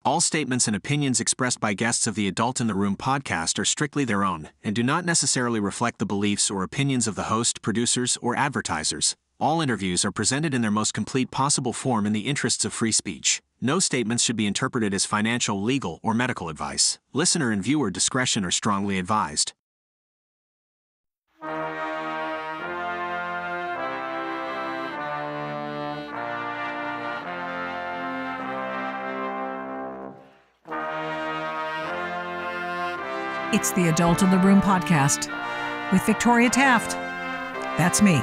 All statements and opinions expressed by guests of the Adult in the Room podcast are strictly their own and do not necessarily reflect the beliefs or opinions of the host, producers, or advertisers. All interviews are presented in their most complete possible form in the interests of free speech. No statements should be interpreted as financial, legal, or medical advice. Listener and viewer discretion are strongly advised. It's the Adult in the Room podcast with Victoria Taft. That's me.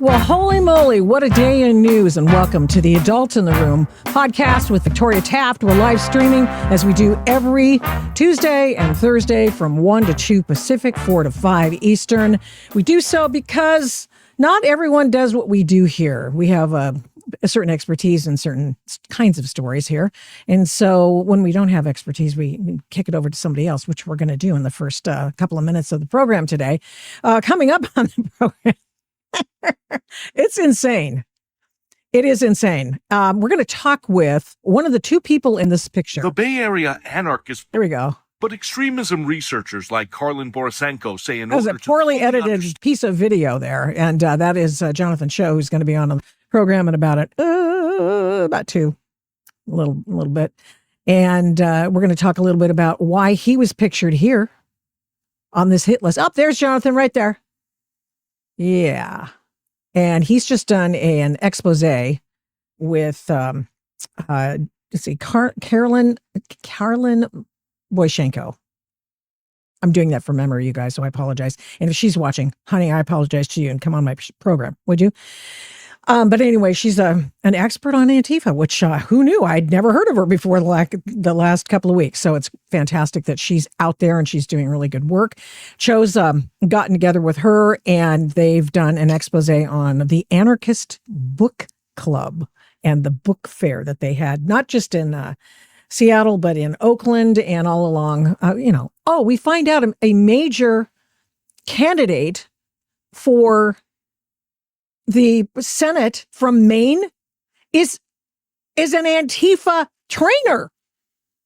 Well, holy moly, what a day in news, and welcome to the Adult in the Room podcast with Victoria Taft. We're live streaming as we do every Tuesday and Thursday from 1 to 2 Pacific, 4 to 5 Eastern. We do so because not everyone does what we do here. We have a certain expertise in certain kinds of stories here. And so when we don't have expertise, we kick it over to somebody else, which we're going to do in the first couple of minutes of the program today. Coming up on the program, it's insane. It is insane. We're going to talk with one of the two people in this picture. The Bay Area anarchist. There we go. But extremism researchers like Corrine Borisenko say that was a poorly edited piece of video there. And that is Jonathan Choe, who's going to be on the program in about a little bit. And we're going to talk a little bit about why he was pictured here on this hit list. Oh, there's Jonathan right there. Yeah. And he's just done an expose with, let's see, Corrine Borisenko. I'm doing that from memory, you guys, so I apologize. And if she's watching, honey, I apologize to you and come on my program, would you? But anyway, she's an expert on Antifa, which who knew? I'd never heard of her before the last couple of weeks. So it's fantastic that she's out there and she's doing really good work. Choe's gotten together with her and they've done an expose on the Anarchist Book Club and the book fair that they had, not just in Seattle, but in Oakland and all along. We find out a major candidate for the Senate from Maine is an Antifa trainer.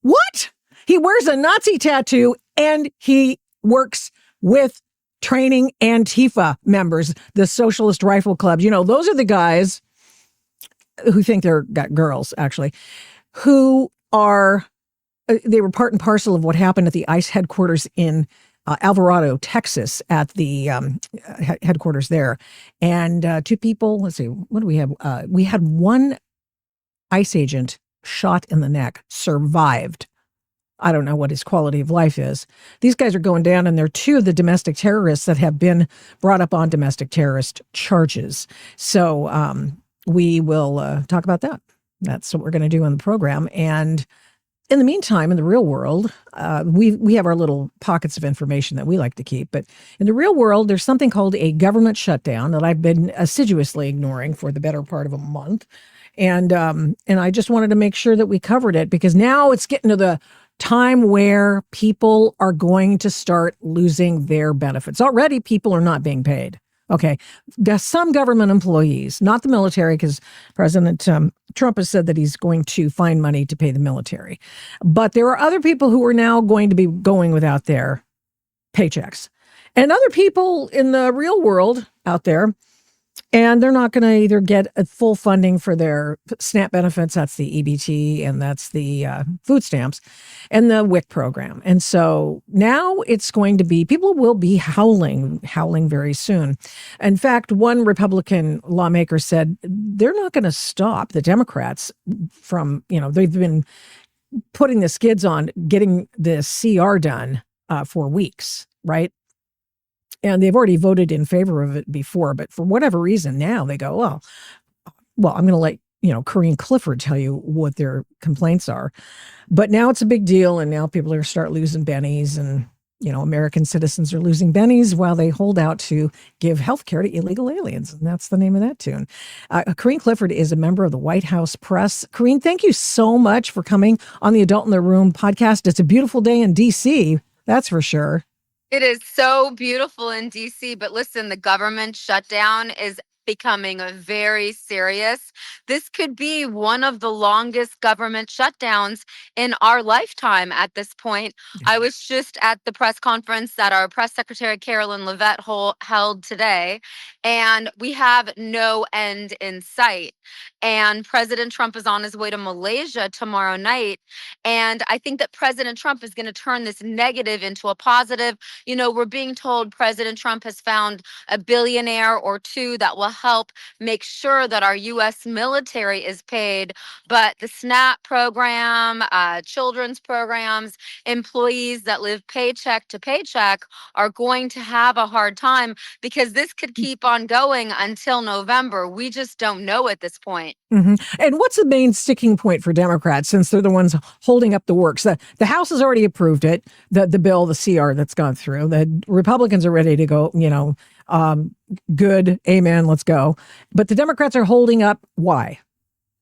What? He wears a Nazi tattoo and he works with training Antifa members, the Socialist Rifle Clubs. Those are the guys who think they're got girls, actually, who they were part and parcel of what happened at the ICE headquarters in Alvarado, Texas, at the headquarters there. And two people, let's see, what do we have? We had one ICE agent shot in the neck, survived. I don't know what his quality of life is. These guys are going down, and they're two of the domestic terrorists that have been brought up on domestic terrorist charges. So we will talk about that. That's what we're going to do on the program. And in the meantime, in the real world, we have our little pockets of information that we like to keep. But in the real world, there's something called a government shutdown that I've been assiduously ignoring for the better part of a month. And I just wanted to make sure that we covered it because now it's getting to the time where people are going to start losing their benefits. Already, people are not being paid. Okay, some government employees, not the military, because President Trump has said that he's going to find money to pay the military. But there are other people who are now going to be going without their paychecks. And other people in the real world out there, and they're not going to either get a full funding for their SNAP benefits, that's the EBT, and that's the food stamps, and the WIC program. And so now it's going to be, people will be howling very soon. In fact, one Republican lawmaker said they're not going to stop the Democrats from, they've been putting the skids on getting the CR done for weeks, right? And they've already voted in favor of it before, but for whatever reason now they go, well, I'm going to let, Corrine Clifford tell you what their complaints are. But now it's a big deal, and now people are start losing bennies, and, American citizens are losing bennies while they hold out to give health care to illegal aliens. And that's the name of that tune. Corrine Clifford is a member of the White House Press. Corrine, thank you so much for coming on the Adult in the Room podcast. It's a beautiful day in D.C., that's for sure. It is so beautiful in DC, but listen, the government shutdown is becoming very serious. This could be one of the longest government shutdowns in our lifetime at this point. I was just at the press conference that our press secretary, Carolyn Levitt, held today, and we have no end in sight. And President Trump is on his way to Malaysia tomorrow night. And I think that President Trump is going to turn this negative into a positive. You know, we're being told President Trump has found a billionaire or two that will help make sure that our U.S. military is paid. But the SNAP program, children's programs, employees that live paycheck to paycheck are going to have a hard time because this could keep on going until November. We just don't know at this point. Mm-hmm. And what's the main sticking point for Democrats, since they're the ones holding up the works? The House has already approved it, the bill, the CR that's gone through. The Republicans are ready to go, good, amen, let's go. But the Democrats are holding up. Why?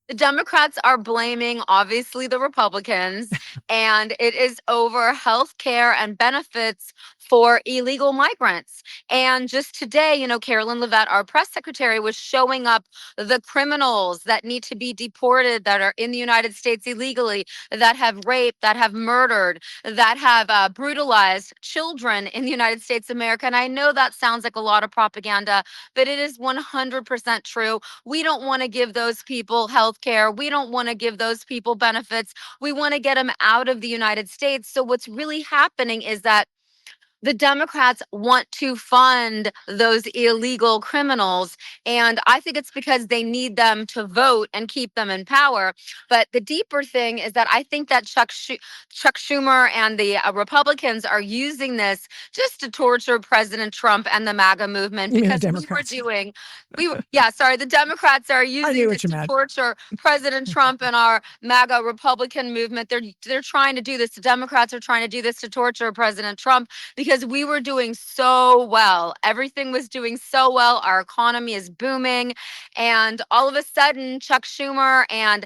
The Democrats are blaming, obviously, the Republicans, and it is over health care and benefits for illegal migrants. And just today, Carolyn Levitt, our press secretary, was showing up the criminals that need to be deported that are in the United States illegally, that have raped, that have murdered, that have brutalized children in the United States of America. And I know that sounds like a lot of propaganda, but it is 100% true. We don't want to give those people health care. We don't want to give those people benefits. We want to get them out of the United States. So what's really happening is that the Democrats want to fund those illegal criminals. And I think it's because they need them to vote and keep them in power. But the deeper thing is that I think that Chuck Schumer and the Republicans are using this just to torture President Trump and the MAGA movement. You mean the Because Democrats? the Democrats are using this to torture President Trump and our MAGA Republican movement. They're trying to do this. The Democrats are trying to do this to torture President Trump because we were doing so well. Everything was doing so well. Our economy is booming. And all of a sudden, Chuck Schumer and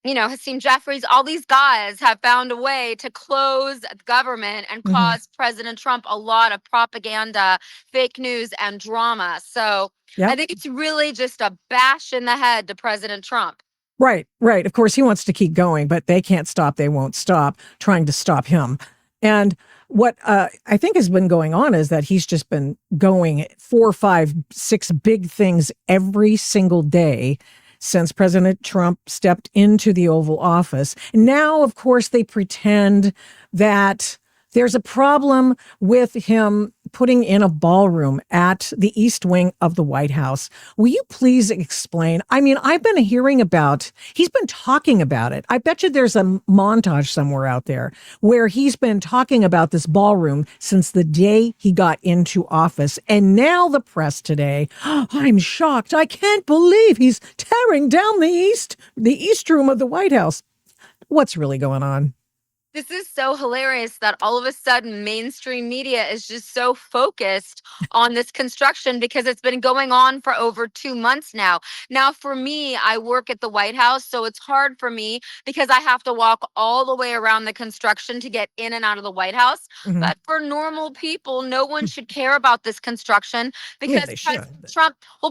Hakeem Jeffries, all these guys have found a way to close the government and cause President Trump a lot of propaganda, fake news, and drama. So I think it's really just a bash in the head to President Trump. Right. Of course, he wants to keep going, but they can't stop. They won't stop trying to stop him. And what I think has been going on is that he's just been going 4, 5, 6 big things every single day since President Trump stepped into the Oval Office. Now, of course, they pretend that there's a problem with him putting in a ballroom at the East Wing of the White House. Will you please explain? I mean, I've been hearing he's been talking about it. I bet you there's a montage somewhere out there where he's been talking about this ballroom since the day he got into office. And now the press today, I'm shocked. I can't believe he's tearing down the East Room of the White House. What's really going on? This is so hilarious that all of a sudden mainstream media is just so focused on this construction because it's been going on for over 2 months now. Now, for me, I work at the White House, so it's hard for me because I have to walk all the way around the construction to get in and out of the White House. Mm-hmm. But for normal people, no one should care about this construction because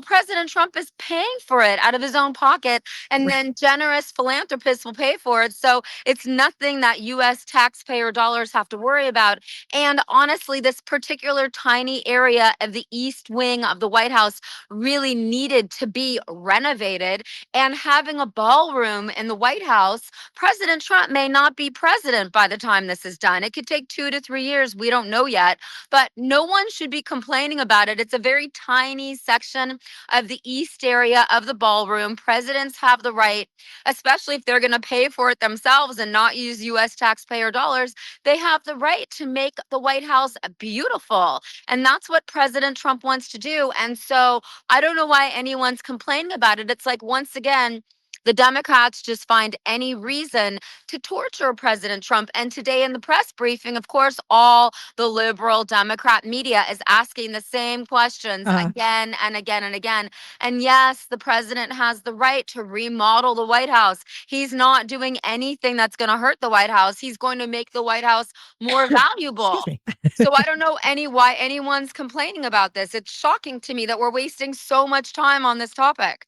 President Trump is paying for it out of his own pocket, and then generous philanthropists will pay for it. So it's nothing that U.S. taxpayer dollars have to worry about. And honestly, this particular tiny area of the East Wing of the White House really needed to be renovated. And having a ballroom in the White House, President Trump may not be president by the time this is done. It could take 2 to 3 years. We don't know yet, but no one should be complaining about it. It's a very tiny section of the East area of the ballroom. Presidents have the right, especially if they're going to pay for it themselves and not use U.S. taxpayer dollars, they have the right to make the White House beautiful. And that's what President Trump wants to do. And so I don't know why anyone's complaining about it. It's like, once again, The Democrats just find any reason to torture President Trump. And today in the press briefing, of course, all the liberal Democrat media is asking the same questions again and again and again. And yes, the president has the right to remodel the White House. He's not doing anything that's going to hurt the White House. He's going to make the White House more valuable. Excuse me. So I don't know why anyone's complaining about this. It's shocking to me that we're wasting so much time on this topic.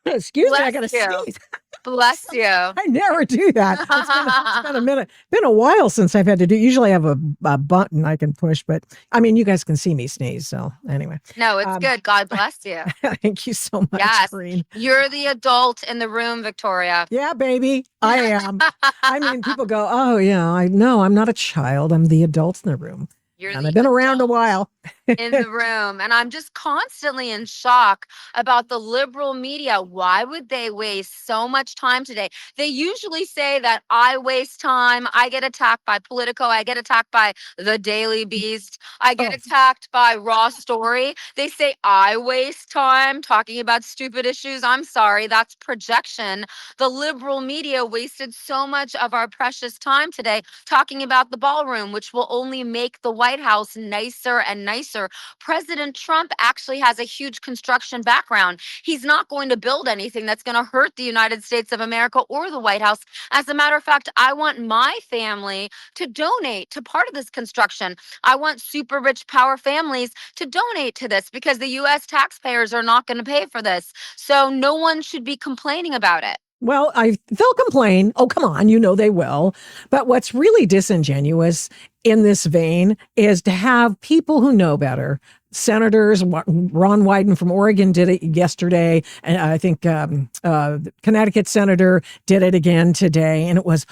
Excuse me, I Bless got to you. sneeze. Bless you. I never do that. It's been a minute. Been a while since I've had to do. Usually I have a button I can push, but I mean, you guys can see me sneeze. So anyway. No, it's good. God bless you. Thank you so much, Yes. Corrine. You're the adult in the room, Victoria. Yeah, baby, I am. I mean, people go, oh, yeah, I know I'm not a child. I'm the adult in the room. You're And the I've been around a adult while. in the room. And I'm just constantly in shock about the liberal media. Why would they waste so much time today? They usually say that I waste time. I get attacked by Politico. I get attacked by the Daily Beast. I get attacked by Raw Story. They say I waste time talking about stupid issues. I'm sorry, that's projection. The liberal media wasted so much of our precious time today talking about the ballroom, which will only make the White House nicer and nicer. President Trump actually has a huge construction background. He's not going to build anything that's going to hurt the United States of America or the White House. As a matter of fact, I want my family to donate to part of this construction. I want super rich power families to donate to this because the U.S. taxpayers are not going to pay for this. So no one should be complaining about it. Well, they'll complain. Oh, come on, you know they will. But what's really disingenuous in this vein is to have people who know better. Senators, Ron Wyden from Oregon did it yesterday, and I think the Connecticut senator did it again today. And it was,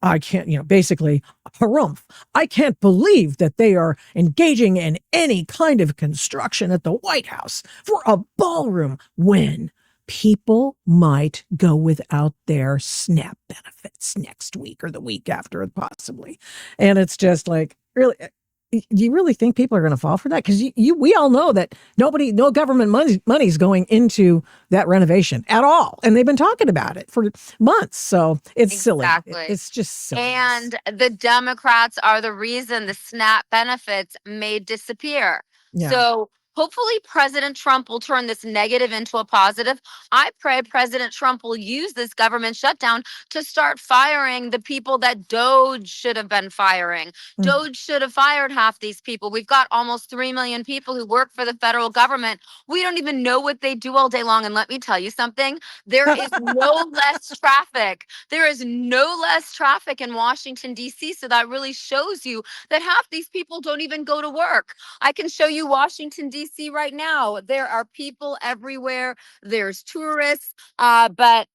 I can't, basically, harumph. I can't believe that they are engaging in any kind of construction at the White House for a ballroom when people might go without their SNAP benefits next week or the week after, possibly. And it's just like, really, do you really think people are going to fall for that? Because we all know that no government money's going into that renovation at all. And they've been talking about it for months. So it's silly. It's just silly. And the Democrats are the reason the SNAP benefits may disappear. Yeah. So hopefully President Trump will turn this negative into a positive. I pray President Trump will use this government shutdown to start firing the people that DOJ should have been firing. DOJ should have fired half these people. We've got almost 3 million people who work for the federal government. We don't even know what they do all day long. And let me tell you something, there is no less traffic. There is no less traffic in Washington, D.C. So that really shows you that half these people don't even go to work. I can show you Washington, D.C. right now. There are people everywhere. There's tourists, but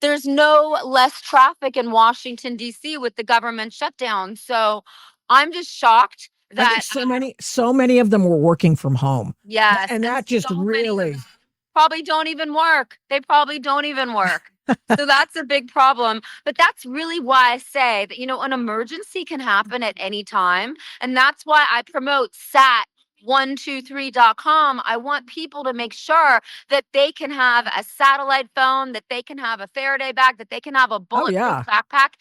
there's no less traffic in Washington, D.C. with the government shutdown. So I'm just shocked that I think so many of them were working from home. Yes. And that just so really probably don't even work. They probably don't even work. So that's a big problem. But that's really why I say that, an emergency can happen at any time. And that's why I promote sat123.com. I want people to make sure that they can have a satellite phone, that they can have a Faraday bag, that they can have a bulletproof backpack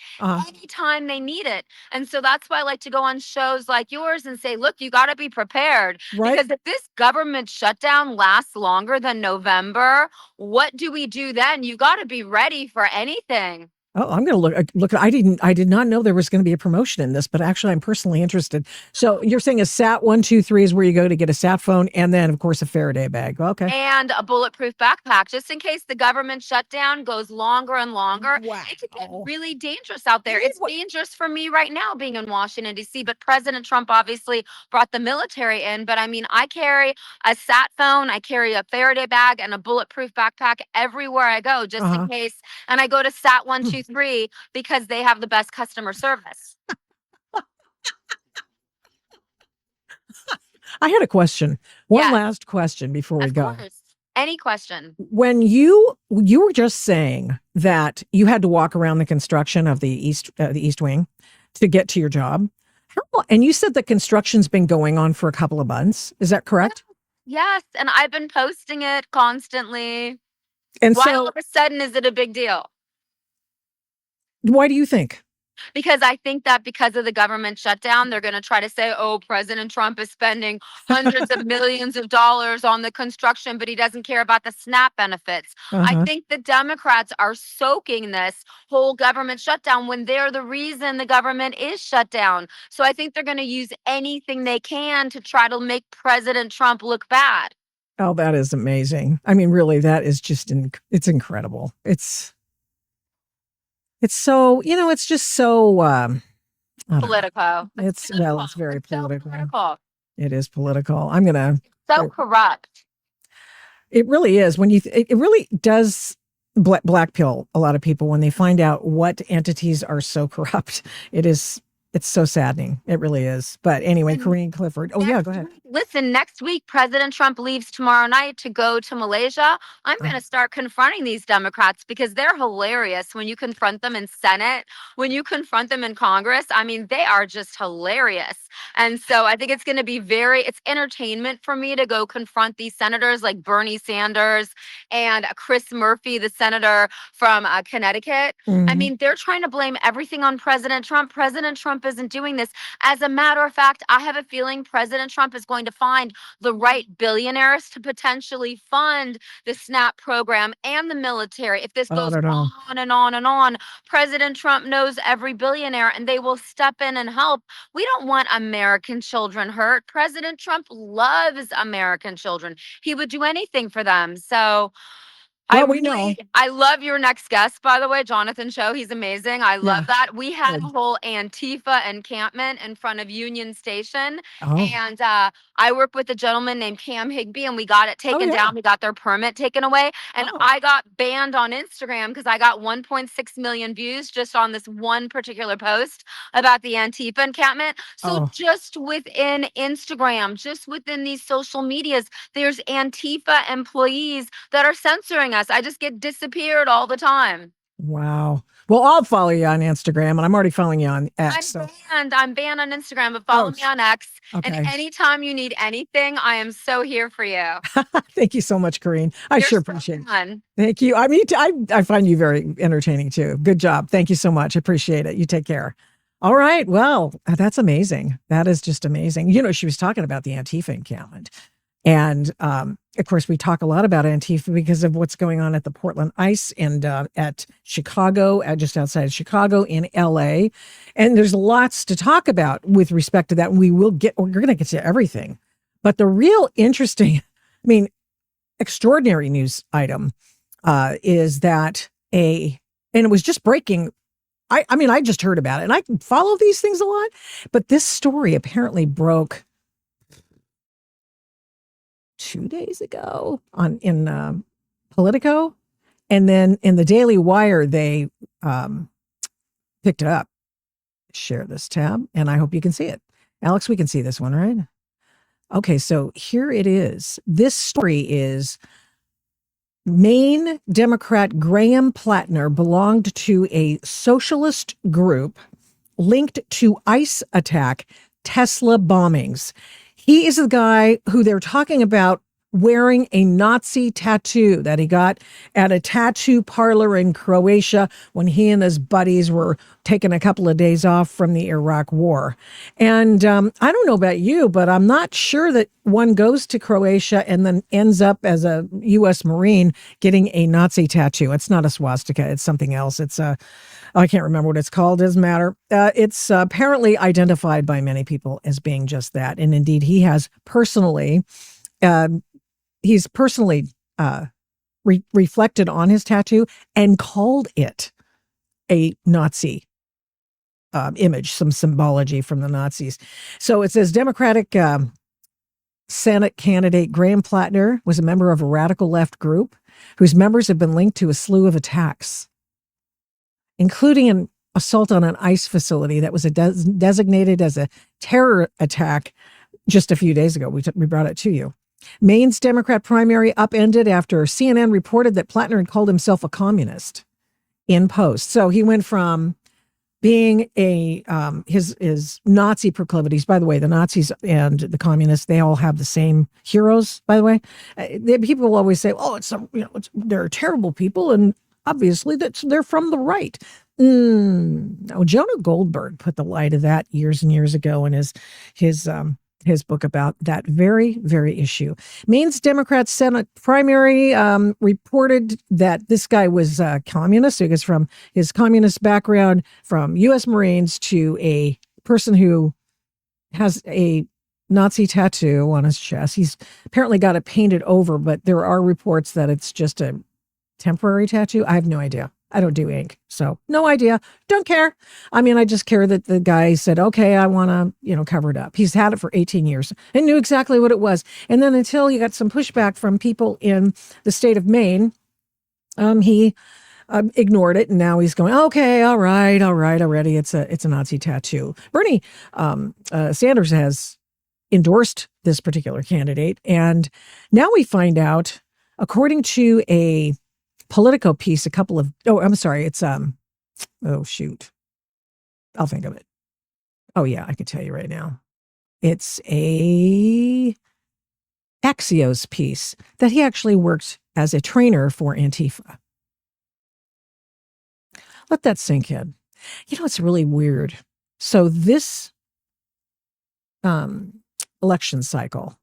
anytime they need it. And so that's why I like to go on shows like yours and say, look, you got to be prepared. Right. Because if this government shutdown lasts longer than November, what do we do then? You got to be ready for anything. Oh, I'm going to look. I did not know there was going to be a promotion in this, but actually I'm personally interested. So you're saying a SAT-123 is where you go to get a sat phone and then of course a Faraday bag. Okay. And a bulletproof backpack, just in case the government shutdown goes longer and longer. Wow. It could get really dangerous out there. It's dangerous for me right now being in Washington, D.C., but President Trump obviously brought the military in. But I mean, I carry a sat phone, I carry a Faraday bag and a bulletproof backpack everywhere I go, just in case. And I go to SAT-123 because they have the best customer service. I had a question. One last question before we go. Of course. Any question. When you were just saying that you had to walk around the construction of the East Wing to get to your job, and you said the construction's been going on for a couple of months. Is that correct? Yes, and I've been posting it constantly. And Why so all of a sudden is it a big deal? why do you think? Because I think that because of the government shutdown, they're going to try to say, oh, President Trump is spending hundreds of millions of dollars on the construction, but he doesn't care about the SNAP benefits. I Uh-huh. think the Democrats are soaking this whole government shutdown when they're the reason the government is shut down. So I think they're going to use anything they can to try to make President Trump look bad. Oh, that is amazing. I mean, really, that is just, it's incredible. It's so, it's just so, I don't know. Politico. It's, well, it's very It's so political. political. It is political. I'm going to, So corrupt. it really is. When it really does black pill a lot of people when they find out what entities are so corrupt. It's so saddening. It really is. But anyway, Corrine Clifford. Oh, yeah, go ahead. Listen, next week, President Trump leaves tomorrow night to go to Malaysia. I'm going to start confronting these Democrats because they're hilarious when you confront them in Senate, when you confront them in Congress. I mean, they are just hilarious. And so I think it's going to be it's entertainment for me to go confront these senators like Bernie Sanders and Chris Murphy, the senator from Connecticut. I mean, they're trying to blame everything on President Trump. President Trump isn't doing this. As a matter of fact, I have a feeling President Trump is going to find the right billionaires to potentially fund the SNAP program and the military. If this goes on and on and on, President Trump knows every billionaire and they will step in and help. We don't want American children hurt. President Trump loves American children. He would do anything for them. So we know. I love your next guest, by the way, Jonathan Choe. He's amazing. I love that. We had a whole Antifa encampment in front of Union Station. And I work with a gentleman named Cam Higby, and we got it taken down. We got their permit taken away. And I got banned on Instagram because I got 1.6 million views just on this one particular post about the Antifa encampment. So just within Instagram, just within these social medias, there's Antifa employees that are censoring us. I just get disappeared all the time. Wow. Well, I'll follow you on Instagram, and I'm already following you on X. I'm banned on Instagram, but follow me on X. And anytime you need anything, I am so here for you. Thank you so much, Corrine. I sure appreciate it. Thank you. I mean, I find you very entertaining too. Good job. Thank you so much. I appreciate it. You take care. All right. Well, that's amazing. That is just amazing. She was talking about the Antifa encampment. And of course, we talk a lot about Antifa because of what's going on at the Portland ICE and at Chicago, just outside Chicago, in LA. And there's lots to talk about with respect to that. We're going to get to everything. But the real interesting, extraordinary news item is that and it was just breaking. I just heard about it, and I follow these things a lot. But this story apparently broke 2 days ago in Politico, and then in the Daily Wire they picked it up. Share this tab, and I hope you can see it. Alex, we can see this one, right? Okay, so here it is. This story is Maine Democrat Graham Plattner belonged to a socialist group linked to ICE attack, Tesla bombings. He is the guy who they're talking about wearing a Nazi tattoo that he got at a tattoo parlor in Croatia when he and his buddies were taking a couple of days off from the Iraq War. And I don't know about you, but I'm not sure that one goes to Croatia and then ends up as a U.S. Marine getting a Nazi tattoo. It's not a swastika. It's something else. It's I can't remember what it's called. Doesn't matter. It's apparently identified by many people as being just that. And indeed, he has personally reflected on his tattoo and called it a Nazi image, some symbology from the Nazis. So it says Democratic Senate candidate Graham Plattner was a member of a radical left group whose members have been linked to a slew of attacks, including an assault on an ICE facility that was designated as a terror attack just a few days ago. We brought it to you. Maine's Democrat primary upended after CNN reported that Plattner had called himself a communist in post. So he went from being a his Nazi proclivities. By the way, the Nazis and the communists, they all have the same heroes. By the way, people always say, "Oh, they're terrible people," and obviously they're from the right. No, Jonah Goldberg put the light of that years and years ago in his book about that very, very issue. Maine's Democrat Senate primary reported that this guy was communist. So he goes from his communist background from U.S. Marines to a person who has a Nazi tattoo on his chest. He's apparently got it painted over, but there are reports that it's just a temporary tattoo. I have no idea. I don't do ink, so no idea. Don't care. I mean, I just care that the guy said, okay, I want to, cover it up. He's had it for 18 years and knew exactly what it was. And then until you got some pushback from people in the state of Maine, he ignored it. And now he's going, okay, all right, already. It's a Nazi tattoo. Bernie Sanders has endorsed this particular candidate. And now we find out, according to a Politico piece, it's oh shoot, I'll think of it. Oh yeah, I can tell you right now. It's a Axios piece that he actually worked as a trainer for Antifa. Let that sink in. It's really weird. So this election cycle,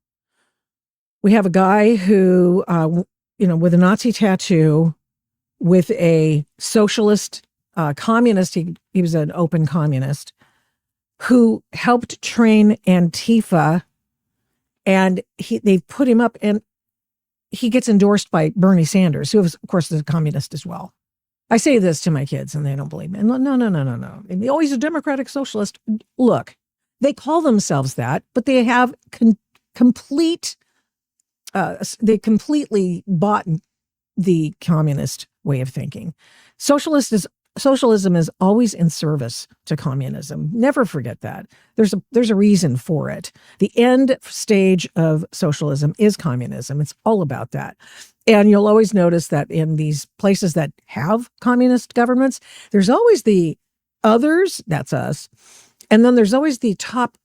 we have a guy who with a Nazi tattoo, with a socialist, communist, he was an open communist, who helped train Antifa, and they put him up, and he gets endorsed by Bernie Sanders, who, of course, is a communist as well. I say this to my kids, and they don't believe me. No. Oh, he's a democratic socialist. Look, they call themselves that, but they have they completely bought the communist way of thinking. Socialism is always in service to communism. Never forget that. There's a reason for it. The end stage of socialism is communism. It's all about that. And you'll always notice that in these places that have communist governments, there's always the others, that's us, and then there's always the top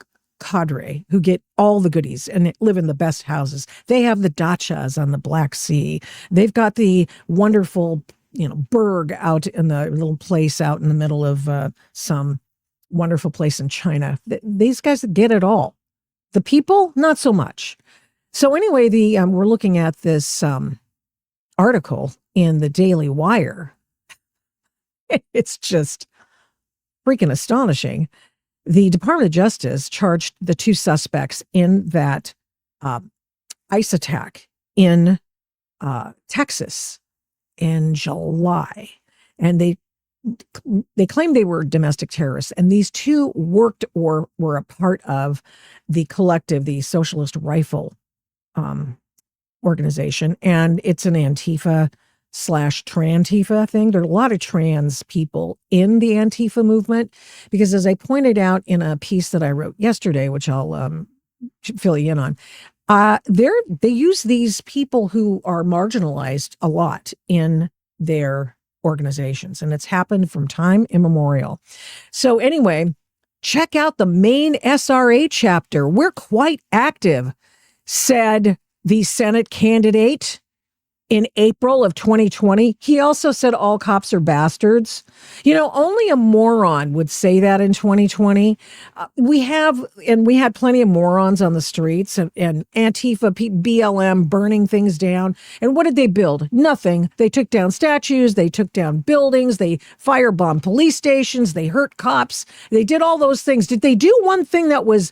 cadre who get all the goodies and live in the best houses. They have the dachas on the Black Sea. They've got the wonderful, burg out in the little place out in the middle of some wonderful place in China. These guys get it all. The people, not so much. So anyway, we're looking at this article in the Daily Wire. It's just freaking astonishing. The Department of Justice charged the two suspects in that ICE attack in Texas in July. And they claimed they were domestic terrorists. And these two worked or were a part of the collective, the Socialist Rifle organization. And it's an Antifa /Trantifa thing. There are a lot of trans people in the Antifa movement because, as I pointed out in a piece that I wrote yesterday, which I'll fill you in on, they use these people who are marginalized a lot in their organizations, and it's happened from time immemorial. So anyway, check out the Maine SRA chapter. We're quite active, said the Senate candidate in April of 2020. He also said all cops are bastards. Only a moron would say that in 2020. We had plenty of morons on the streets and Antifa, BLM burning things down. And what did they build? Nothing. They took down statues. They took down buildings. They firebombed police stations. They hurt cops. They did all those things. Did they do one thing that was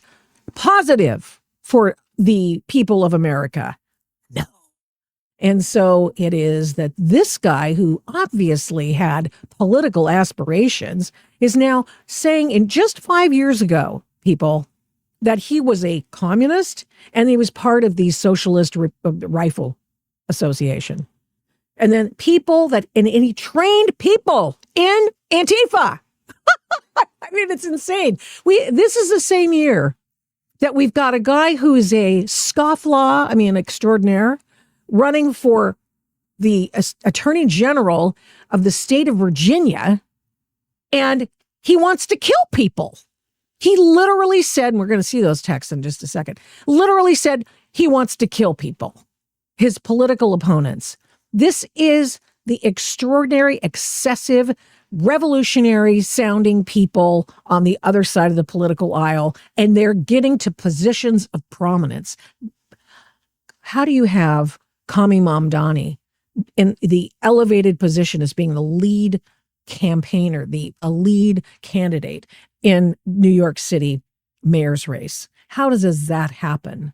positive for the people of America? No. And so it is that this guy, who obviously had political aspirations, is now saying in just 5 years ago, people, that he was a communist and he was part of the Socialist Rifle Association. And then and he trained people in Antifa. I mean, it's insane. This is the same year that we've got a guy who is a scofflaw, extraordinaire, running for the Attorney General of the state of Virginia. And He wants to kill people. He literally said, and we're going to see those texts in just a second, literally said he wants to kill people, his political opponents. This is the extraordinary, excessive, revolutionary sounding people on the other side of the political aisle, and they're getting to positions of prominence. How do you have Kami Mamdani in the elevated position as being the lead campaigner, a lead candidate in New York City mayor's race? How does that happen?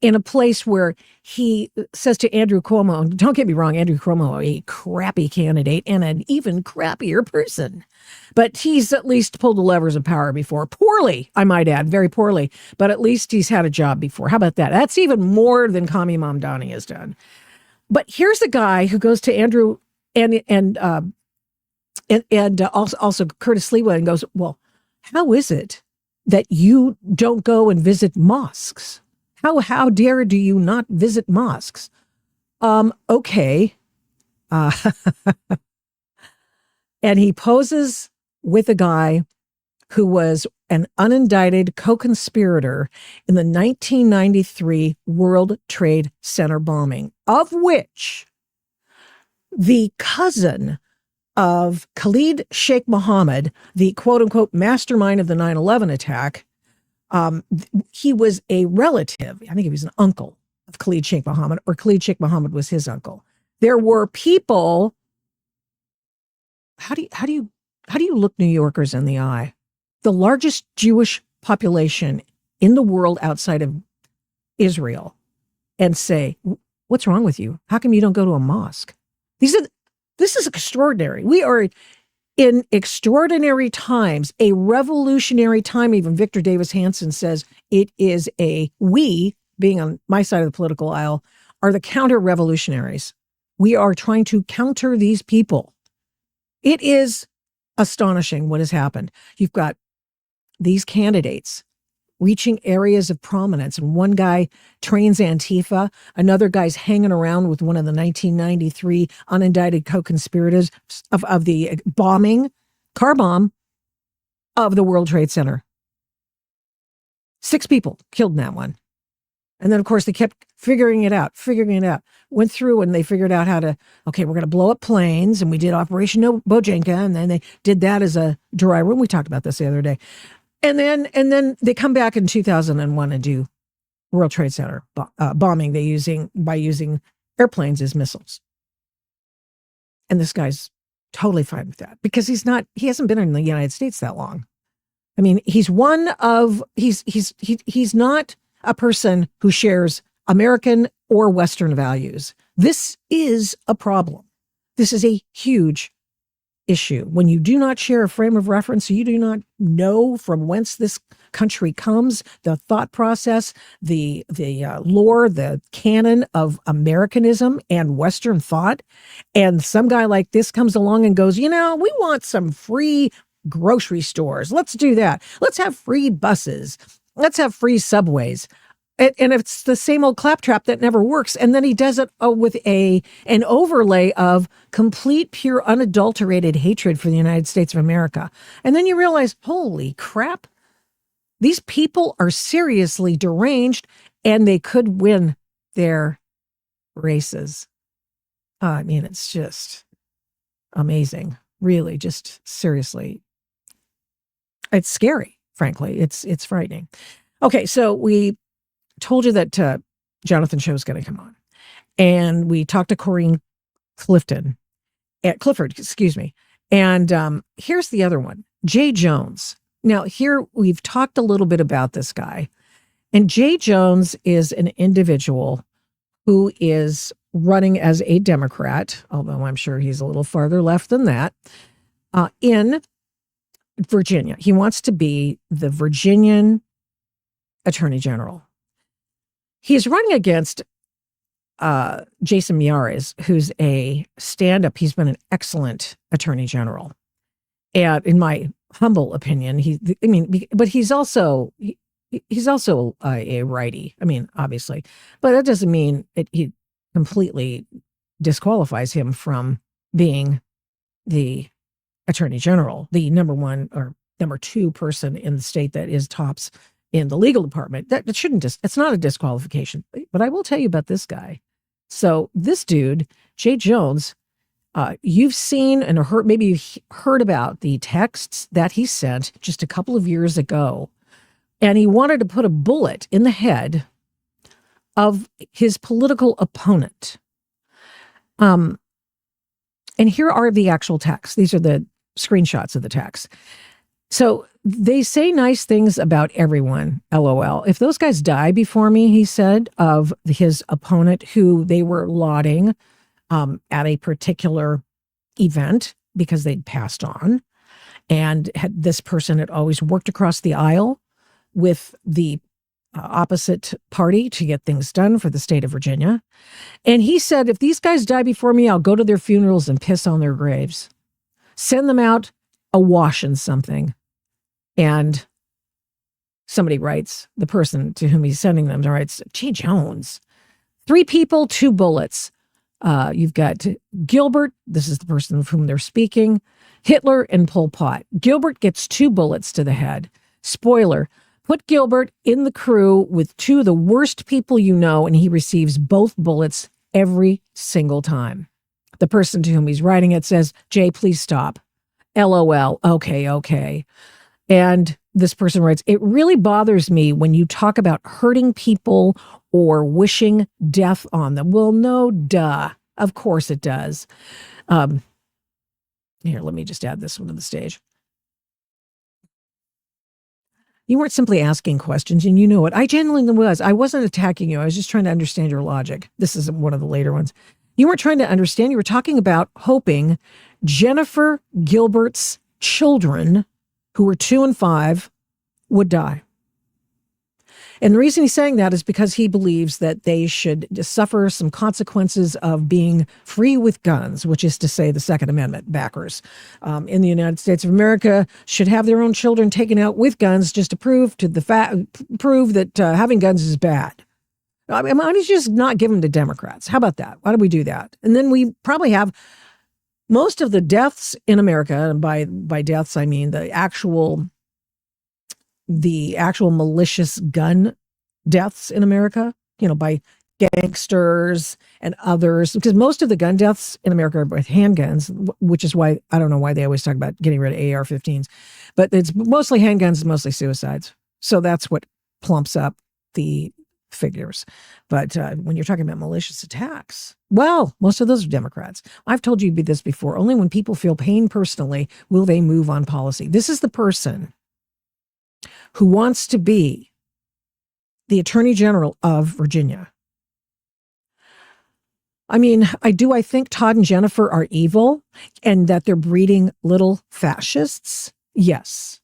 In a place where he says to Andrew Cuomo, and don't get me wrong, Andrew Cuomo, a crappy candidate and an even crappier person, but he's at least pulled the levers of power before. Poorly, I might add, very poorly, but at least he's had a job before. How about that? That's even more than Kami Mamdani has done. But here's the guy who goes to Andrew and also Curtis Lewa and goes, well, how is it that you don't go and visit mosques? How dare do you not visit mosques? Okay. And he poses with a guy who was an unindicted co-conspirator in the 1993 World Trade Center bombing, of which the cousin of Khalid Sheikh Mohammed, the quote-unquote mastermind of the 9/11 attack, he was a relative. I think he was an uncle of Khalid Sheikh Mohammed, or Khalid Sheikh Mohammed was his uncle. There were people. How do you look New Yorkers in the eye? The largest Jewish population in the world outside of Israel, and say, "What's wrong with you? How come you don't go to a mosque?" This is extraordinary. We are in extraordinary times, a revolutionary time. Even Victor Davis Hanson says it is we, being on my side of the political aisle, are the counter-revolutionaries. We are trying to counter these people. It is astonishing what has happened. You've got these candidates reaching areas of prominence, and one guy trains Antifa, another guy's hanging around with one of the 1993 unindicted co-conspirators of the car bomb of the World Trade Center. 6 people killed in that one. And then, of course, they kept figuring it out, went through and they figured out how to, okay, we're going to blow up planes, and we did Operation Bojanka, and then they did that as a dry run. We talked about this the other day. And then they come back in 2001 and do World Trade Center bombing by using airplanes as missiles. And this guy's totally fine with that because he hasn't been in the United States that long. I mean, he's not a person who shares American or Western values. This is a problem. This is a huge issue. When you do not share a frame of reference, you do not know from whence this country comes, the thought process, the lore, the canon of Americanism and Western thought. And some guy like this comes along and goes, we want some free grocery stores. Let's do that. Let's have free buses. Let's have free subways. And it's the same old claptrap that never works. And then he does it with an overlay of complete, pure, unadulterated hatred for the United States of America. And then you realize, holy crap, these people are seriously deranged and they could win their races. I mean, it's just amazing. Really, just seriously. It's scary, frankly. It's frightening. Okay, so we told you that Jonathan Choe is going to come on. And we talked to Corrine Clifford, excuse me. And here's the other one, Jay Jones. Now, here we've talked a little bit about this guy. And Jay Jones is an individual who is running as a Democrat, although I'm sure he's a little farther left than that, in Virginia. He wants to be the Virginian Attorney General. He's running against Jason Miyares, who's a stand-up. He's been an excellent attorney general. And in my humble opinion, but he's also a righty. I mean, obviously, but that doesn't mean he completely disqualifies him from being the attorney general, the number one or number two person in the state that is tops in the legal department. That shouldn't it's not a disqualification. But I will tell you about this guy. So this dude, Jay Jones, you've seen and heard, maybe you've heard about the texts that he sent just a couple of years ago. And he wanted to put a bullet in the head of his political opponent. And here are the actual texts. These are the screenshots of the text. So they say nice things about everyone, LOL. If those guys die before me, he said, of his opponent who they were lauding at a particular event because they'd passed on, and this person had always worked across the aisle with the opposite party to get things done for the state of Virginia. And he said, if these guys die before me, I'll go to their funerals and piss on their graves. Send them out awash in something. And somebody writes, the person to whom he's sending them writes, Jay Jones, 3 people, 2 bullets. You've got Gilbert, this is the person of whom they're speaking, Hitler and Pol Pot. Gilbert gets 2 bullets to the head. Spoiler, put Gilbert in the crew with 2 of the worst people you know, and he receives both bullets every single time. The person to whom he's writing it says, Jay, please stop. LOL, okay. And this person writes, it really bothers me when you talk about hurting people or wishing death on them. Well, no, duh. Of course it does. Here, let me just add this one to the stage. You weren't simply asking questions, and you know it. I genuinely was. I wasn't attacking you. I was just trying to understand your logic. This is one of the later ones. You weren't trying to understand. You were talking about hoping Jennifer Gilbert's children, who were 2 and 5, would die. And the reason he's saying that is because he believes that they should suffer some consequences of being free with guns, which is to say the Second Amendment backers in the United States of America should have their own children taken out with guns just to prove that having guns is bad. I mean, why don't you just not give them to Democrats? How about that? Why do we do that? And then we probably have most of the deaths in America, and by deaths I mean the actual malicious gun deaths in America, by gangsters and others, because most of the gun deaths in America are with handguns, which is why I don't know why they always talk about getting rid of AR-15s, but it's mostly handguns, mostly suicides. So that's what plumps up the figures. But when you're talking about malicious attacks, well, most of those are Democrats. I've told you this before. Only when people feel pain personally will they move on policy. This is the person who wants to be the Attorney General of Virginia. I mean, I think Todd and Jennifer are evil and that they're breeding little fascists. Yes.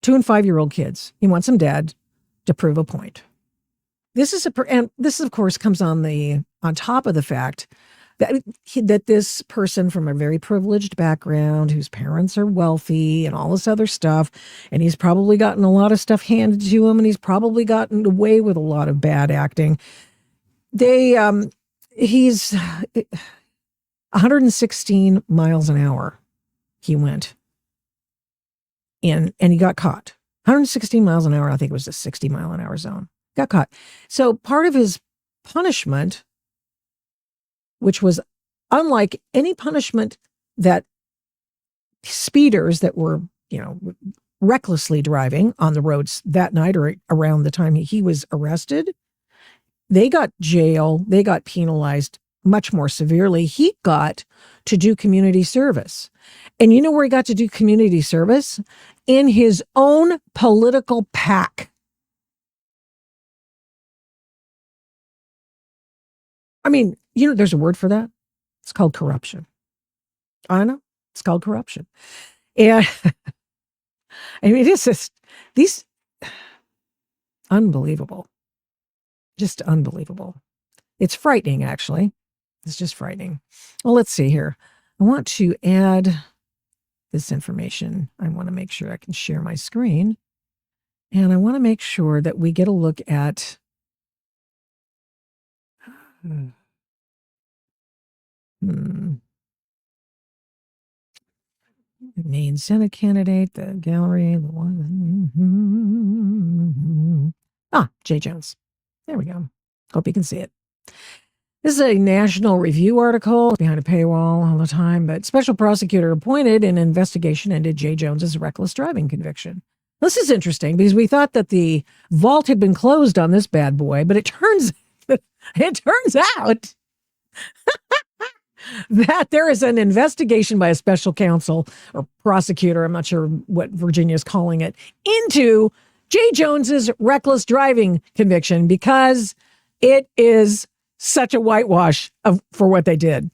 2 and 5-year-old kids. He wants them dead to prove a point. This of course comes on top of the fact that this person from a very privileged background, whose parents are wealthy and all this other stuff, and he's probably gotten a lot of stuff handed to him, and he's probably gotten away with a lot of bad acting. He's 116 miles an hour he went in, and he got caught. 116 miles an hour, I think it was a 60 mile an hour zone. Got caught. So part of his punishment, which was unlike any punishment that speeders that were, recklessly driving on the roads that night or around the time he was arrested, they got penalized much more severely. He got to do community service. And you know where he got to do community service? In his own political PAC. I mean, there's a word for that. It's called corruption. I know. It's called corruption. And I mean, it's just these unbelievable. Just unbelievable. It's frightening, actually. It's just frightening. Well, let's see here. I want to add this information. I want to make sure I can share my screen. And I want to make sure that we get a look at Main Senate candidate, the gallery, the one. Jay Jones. There we go. Hope you can see it. This is a National Review article behind a paywall all the time, but special prosecutor appointed in investigation into Jay Jones's reckless driving conviction. This is interesting because we thought that the vault had been closed on this bad boy, but it turns out that there is an investigation by a special counsel or prosecutor, I'm not sure what Virginia is calling it, into Jay Jones's reckless driving conviction because it is such a whitewash for what they did.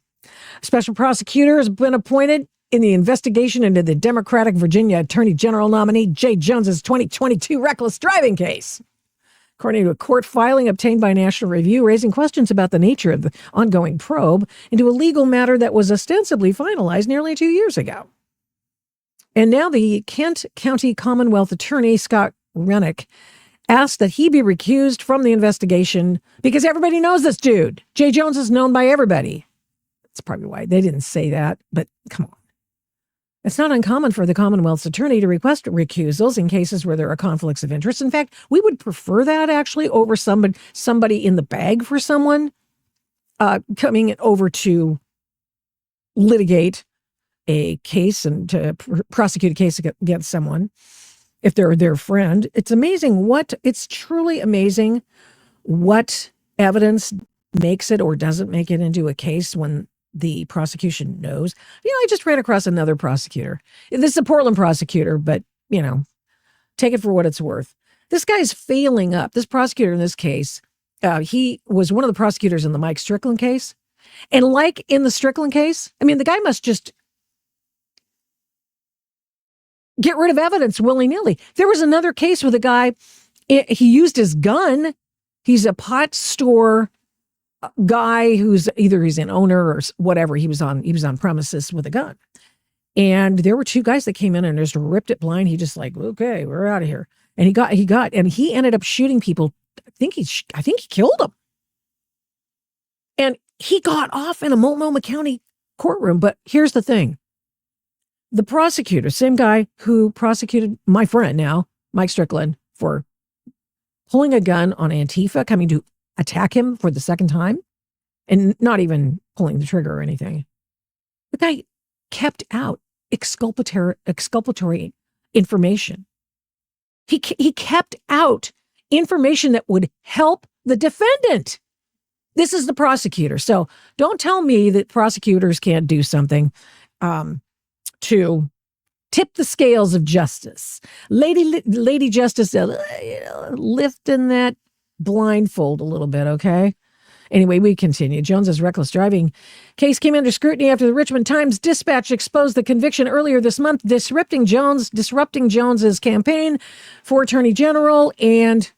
Special prosecutor has been appointed in the investigation into the Democratic Virginia Attorney General nominee Jay Jones's 2022 reckless driving case. According to a court filing obtained by National Review, raising questions about the nature of the ongoing probe into a legal matter that was ostensibly finalized nearly 2 years ago. And now the Kent County Commonwealth Attorney, Scott Rennick, asked that he be recused from the investigation because everybody knows this dude. Jay Jones is known by everybody. That's probably why they didn't say that, but come on. It's not uncommon for the Commonwealth's attorney to request recusals in cases where there are conflicts of interest. In fact, we would prefer that actually over somebody in the bag for someone coming over to litigate a case and to prosecute a case against someone. If they're their friend, it's truly amazing what evidence makes it or doesn't make it into a case when the prosecution knows. I just ran across another prosecutor. This is a Portland prosecutor, but, take it for what it's worth. This guy's failing up. This prosecutor in this case, he was one of the prosecutors in the Mike Strickland case. And like in the Strickland case, the guy must just get rid of evidence willy-nilly. There was another case with a guy, he used his gun. He's a pot store guy who's he's an owner or whatever. He was on premises with a gun. And there were two guys that came in and just ripped it blind. He just okay, we're out of here. And he ended up shooting people. I think he killed them. And he got off in a Multnomah County courtroom. But here's the thing. The prosecutor, same guy who prosecuted my friend now, Mike Strickland, for pulling a gun on Antifa, coming to attack him for the second time, and not even pulling the trigger or anything. The guy kept out exculpatory information. He kept out information that would help the defendant. This is the prosecutor. So don't tell me that prosecutors can't do something to tip the scales of justice. Lady Justice, lifting that blindfold a little bit, okay? Anyway, we continue. Jones's reckless driving case came under scrutiny after the Richmond Times-Dispatch exposed the conviction earlier this month, disrupting Jones's campaign for Attorney General. And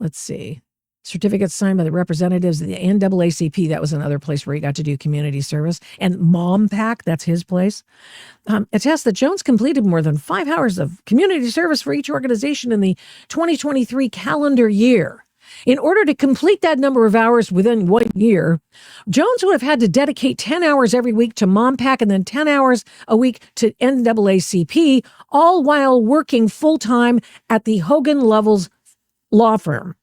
let's see. Certificates signed by the representatives of the NAACP. That was another place where he got to do community service. And Mom Pack, that's his place. Attests that Jones completed more than 5 hours of community service for each organization in the 2023 calendar year. In order to complete that number of hours within 1 year, Jones would have had to dedicate 10 hours every week to Mom Pack and then 10 hours a week to NAACP, all while working full-time at the Hogan Lovells law firm.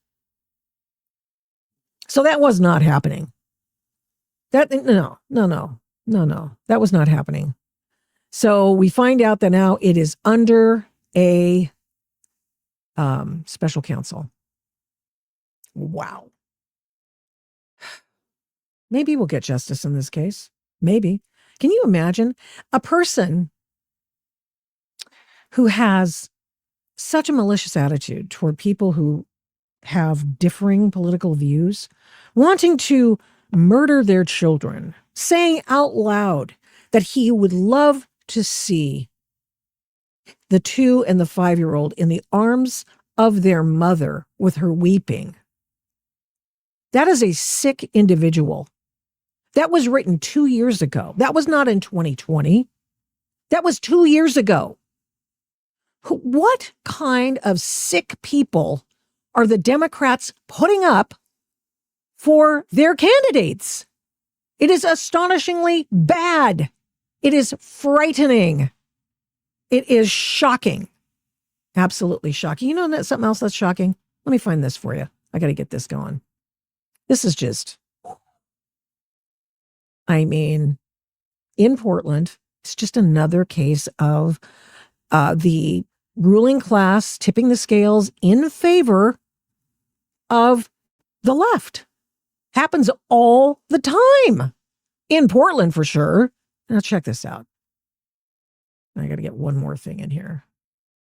So that was not happening. No. That was not happening. So we find out that now it is under a special counsel. Wow. Maybe we'll get justice in this case. Maybe. Can you imagine a person who has such a malicious attitude toward people who have differing political views, wanting to murder their children, saying out loud that he would love to see the 2 and the 5-year-old in the arms of their mother with her weeping. That is a sick individual. That was written 2 years ago. That was not in 2020. That was 2 years ago. What kind of sick people are the Democrats putting up for their candidates? It is astonishingly bad. It is frightening. It is shocking. Absolutely shocking. You know something else that's shocking? Let me find this for you. I got to get this going. This is just, I mean, in Portland, it's just another case of the ruling class tipping the scales in favor of the left. Happens all the time in Portland for sure. Now check this out. I got to get one more thing in here.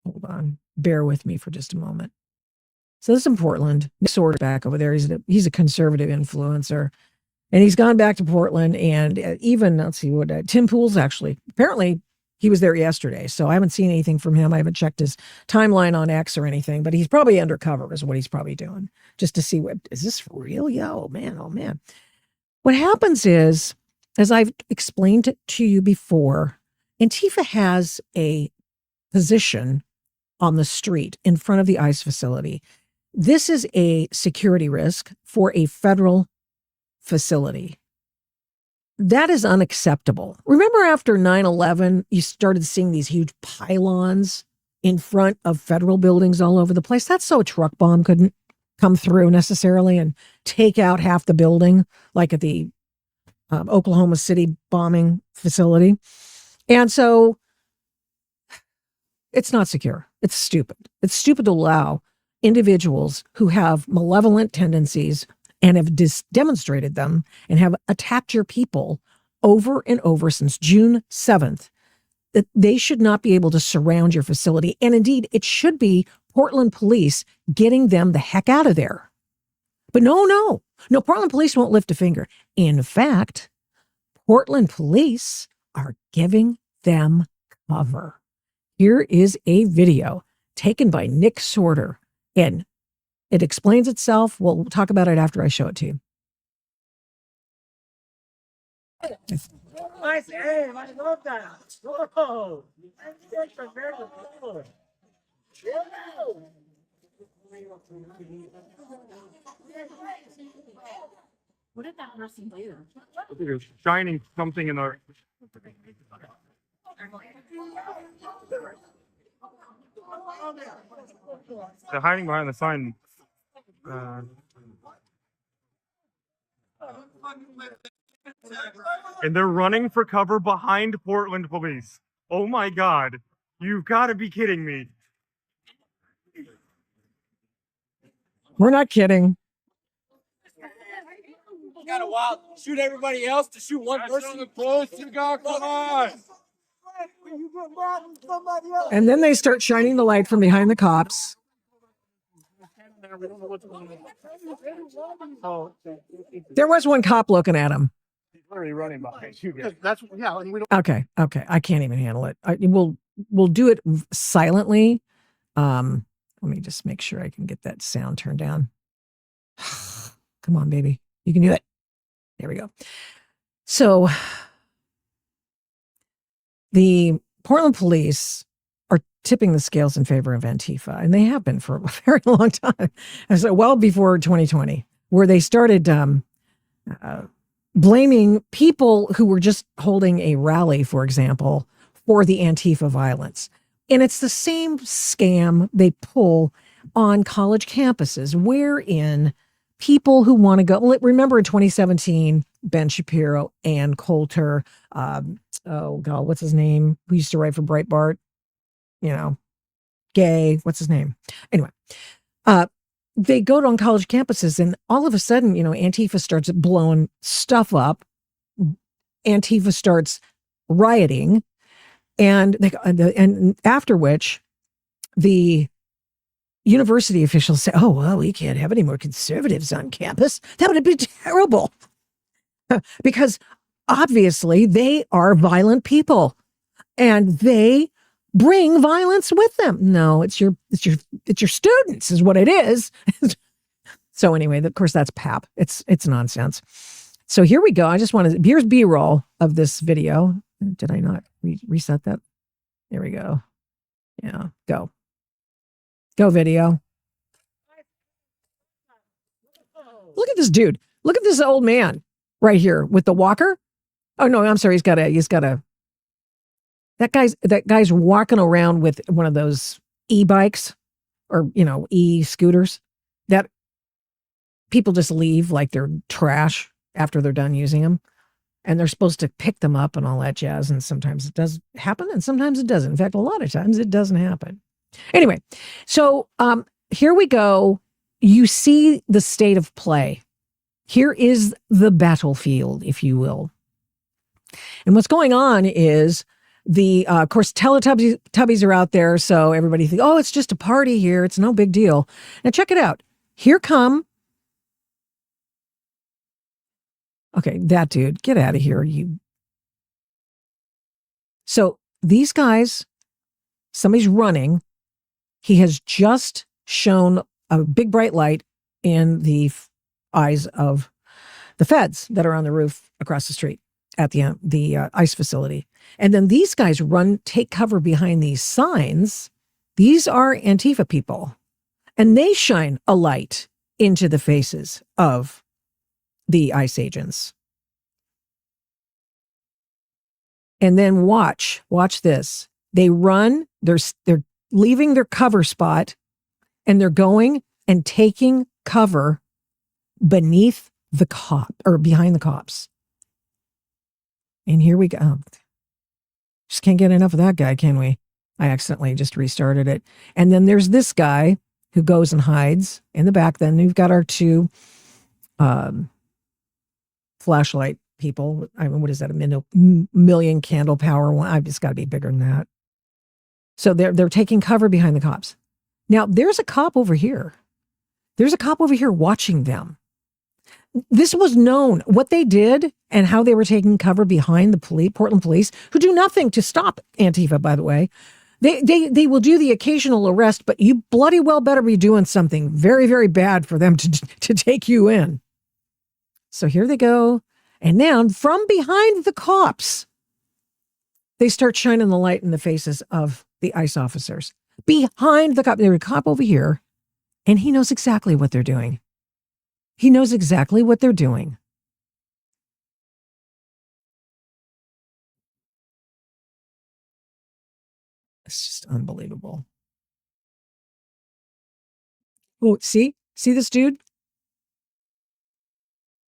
Hold on. Bear with me for just a moment. So this is in Portland. Sort of back over there. He's a conservative influencer. And he's gone back to Portland. And even, let's see, what Tim Pool's actually, apparently he was there yesterday. So I haven't seen anything from him. I haven't checked his timeline on X or anything. But he's probably undercover is what he's probably doing. Just to see is this for real? Yeah, oh man. What happens is, as I've explained to you before, Antifa has a position on the street in front of the ICE facility. This is a security risk for a federal facility. That is unacceptable. Remember after 9/11, you started seeing these huge pylons in front of federal buildings all over the place? That's so a truck bomb couldn't come through necessarily and take out half the building, like at the Oklahoma City bombing facility. And so it's not secure. It's stupid. It's stupid to allow individuals who have malevolent tendencies and have demonstrated them and have attacked your people over and over since June 7th, that they should not be able to surround your facility. And indeed, it should be Portland police getting them the heck out of there. But no, Portland police won't lift a finger. In fact, Portland police are giving them cover. Here is a video taken by Nick Sorter, and it explains itself. We'll talk about it after I show it to you. I love that. Whoa. What did that person do? I think it's shining something in our. They're hiding behind the sign. And they're running for cover behind Portland police. Oh my God. You've got to be kidding me. We're not kidding. You got to wild shoot everybody else to shoot one person close. You got come on. And then they start shining the light from behind the cops. There was one cop looking at him. He's literally running behind you guys. And we don't. Okay. I can't even handle it. We'll do it silently. Let me just make sure I can get that sound turned down. Come on, baby. You can do it. There we go. So the Portland police are tipping the scales in favor of Antifa, and they have been for a very long time. And so well before 2020, where they started blaming people who were just holding a rally, for example, for the Antifa violence. And it's the same scam they pull on college campuses, wherein people who want to go, remember in 2017, Ben Shapiro, Ann Coulter, oh God, what's his name? Who used to write for Breitbart? Gay, what's his name? Anyway, they go on college campuses and all of a sudden, Antifa starts blowing stuff up. Antifa starts rioting. And after which, the university officials say, "Oh, well, we can't have any more conservatives on campus. That would be terrible," because obviously they are violent people, and they bring violence with them. No, it's your students, is what it is. So anyway, of course, that's pap. It's nonsense. So here we go. Here's B-roll of this video. Did I not reset that? There we go. Yeah, go video. Look at this dude. Look at this old man right here with the walker. Oh no, I'm sorry. He's got a That guy's walking around with one of those e-bikes or, e-scooters that people just leave like they're trash after they're done using them. And they're supposed to pick them up and all that jazz. And sometimes it does happen and sometimes it doesn't. In fact, a lot of times it doesn't happen. Anyway, so here we go. You see the state of play. Here is the battlefield, if you will. And what's going on is of course, Teletubbies are out there. So everybody thinks, oh, it's just a party here. It's no big deal. Now check it out. Here come. Okay, that dude, get out of here. So these guys, somebody's running. He has just shown a big bright light in the eyes of the feds that are on the roof across the street at the ICE facility. And then these guys take cover behind these signs. These are Antifa people. And they shine a light into the faces of the ICE agents. And then watch this. They run, they're leaving their cover spot, and they're going and taking cover beneath the behind the cops. And here we go. Just can't get enough of that guy, can we? I accidentally just restarted it. And then there's this guy who goes and hides in the back. Then we've got our two flashlight people. I mean, what is that? A million candle power one? It's got to be bigger than that. So they're taking cover behind the cops. Now there's a cop over here. There's a cop over here watching them. This was known, what they did and how they were taking cover behind the Portland police, who do nothing to stop Antifa, by the way. They will do the occasional arrest, but you bloody well better be doing something very, very bad for them to take you in. So here they go. And now from behind the cops, they start shining the light in the faces of the ICE officers. Behind the cop, there's a cop over here, and he knows exactly what they're doing. He knows exactly what they're doing. It's just unbelievable. Oh, see this dude?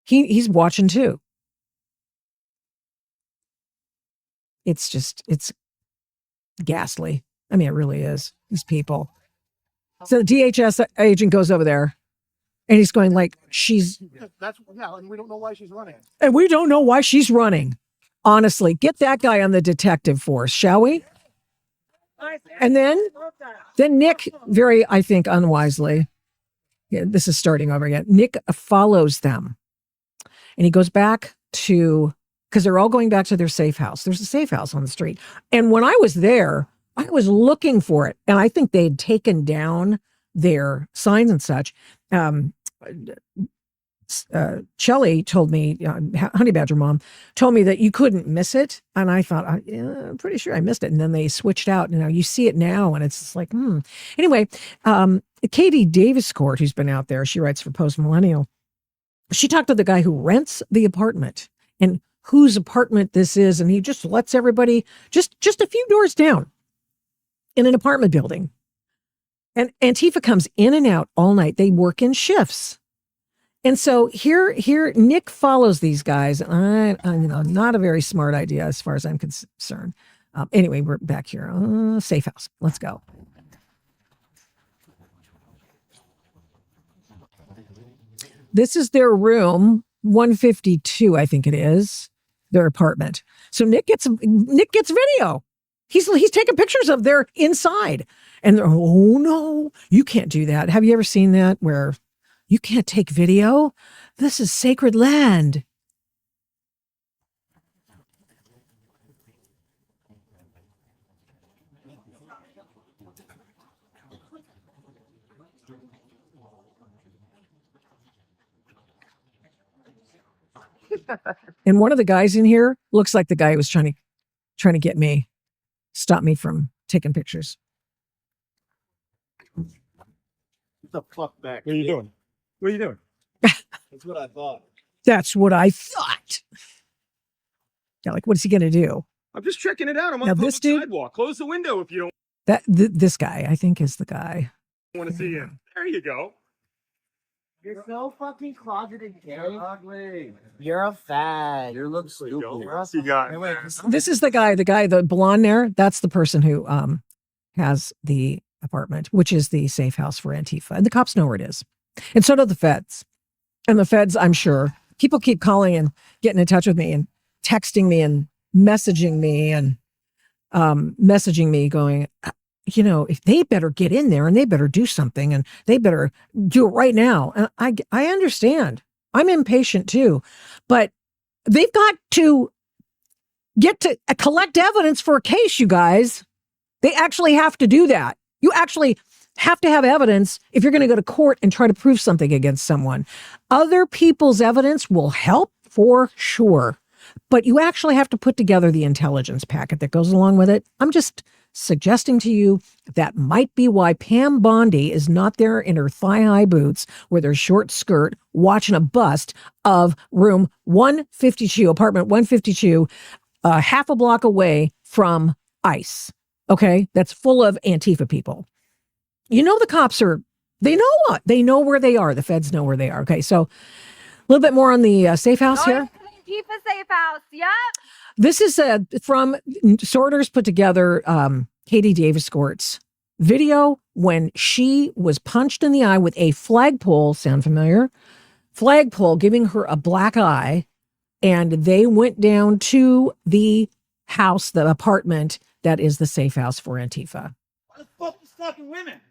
He's watching too. It's ghastly. I mean, it really is. These people. So the DHS agent goes over there and he's going like, and we don't know why she's running. And we don't know why she's running. Honestly, get that guy on the detective force, shall we? And then Nick, very, I think, unwisely, this is starting over again. Nick follows them and he goes back because they're all going back to their safe house. There's a safe house on the street. And when I was there, I was looking for it. And I think they had taken down their signs and such. Shelly told me, Honey Badger Mom told me that you couldn't miss it. And I thought, I'm pretty sure I missed it. And then they switched out. You see it now and it's just like, Anyway, Katie Daviscourt, who's been out there, she writes for Post Millennial. She talked to the guy who rents the apartment and whose apartment this is. And he just lets everybody just a few doors down in an apartment building. And Antifa comes in and out all night. They work in shifts. And so here, Nick follows these guys. And not a very smart idea as far as I'm concerned. Anyway, we're back here. Safe house. Let's go. This is their room, 152, I think it is, their apartment. So Nick gets video. He's taking pictures of their inside. And they're, oh no, you can't do that. Have you ever seen that where you can't take video? This is sacred land. And one of the guys in here looks like the guy who was trying to get me, stop me from taking pictures. Get the fuck back. What are you doing? What are you doing? That's what I thought. That's what I thought. Yeah, like, what is he going to do? I'm just checking it out. I'm on Now the this public dude- sidewalk. Close the window if you don't This guy, I think, is the guy. want to see it. There you go. You're so fucking closeted, Gary. Ugly. You're a fag. You look stupid. What else you got? This is the guy, the blonde there. That's the person who has the apartment, which is the safe house for Antifa. And the cops know where it is. And so do the feds. And the feds, I'm sure, people keep calling and getting in touch with me and texting me and messaging me going, you know, if they better get in there and they better do something and they better do it right now. And I understand. I'm impatient too, but they've got to get to collect evidence for a case, you guys. They actually have to do that. You actually have to have evidence if you're going to go to court and try to prove something against someone. Other people's evidence will help for sure, but you actually have to put together the intelligence packet that goes along with it. I'm just suggesting to you that might be why Pam Bondi is not there in her thigh-high boots with her short skirt watching a bust of room 152, apartment 152, half a block away from ICE. Okay, that's full of Antifa people. You know the cops they know what? They know where they are. The feds know where they are. Okay, so a little bit more on the safe house here. Antifa safe house. Yep. This is from Sorters put together Katie Davis Court's video when she was punched in the eye with a flagpole. Sound familiar? Flagpole giving her a black eye. And they went down to the house, the apartment that is the safe house for Antifa. What the fuck is fucking women?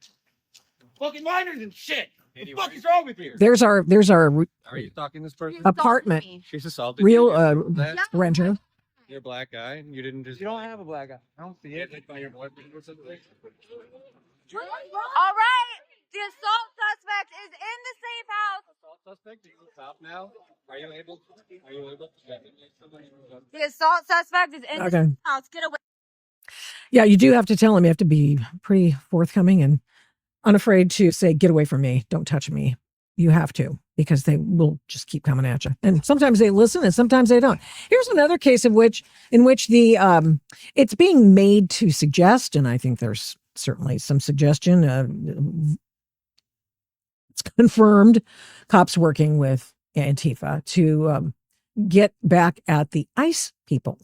Fucking minors and shit. What the fuck is wrong with you? There's our Are you talking to this person? apartment She's assaulted real you. renter. You're a black guy. You didn't just. You don't have a black eye. I don't see it. Like by your boyfriend or something. All right. The assault suspect is in the safe house. Assault suspect? Do you stop now? Are you able? The assault suspect is in the Okay. safe house. Get away. Yeah, you do have to tell them. You have to be pretty forthcoming and unafraid to say, get away from me. Don't touch me. You have to, because they will just keep coming at you. And sometimes they listen and sometimes they don't. Here's another case in which the it's being made to suggest, and I think there's certainly some suggestion. It's confirmed cops working with Antifa to get back at the ICE people.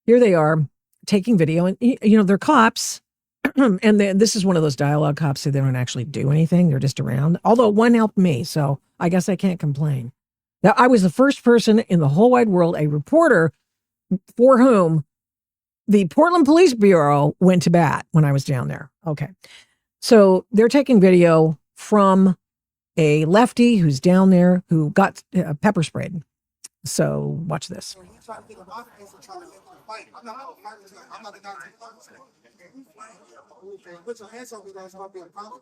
Here they are taking video, and you know they're cops. And this is one of those dialogue cops who they don't actually do anything. They're just around. Although one helped me, so I guess I can't complain. Now, I was the first person in the whole wide world, a reporter for whom the Portland Police Bureau went to bat when I was down there. Okay. So they're taking video from a lefty who's down there who got pepper sprayed. So watch this. Put your hands on me, guys. I'll be a problem.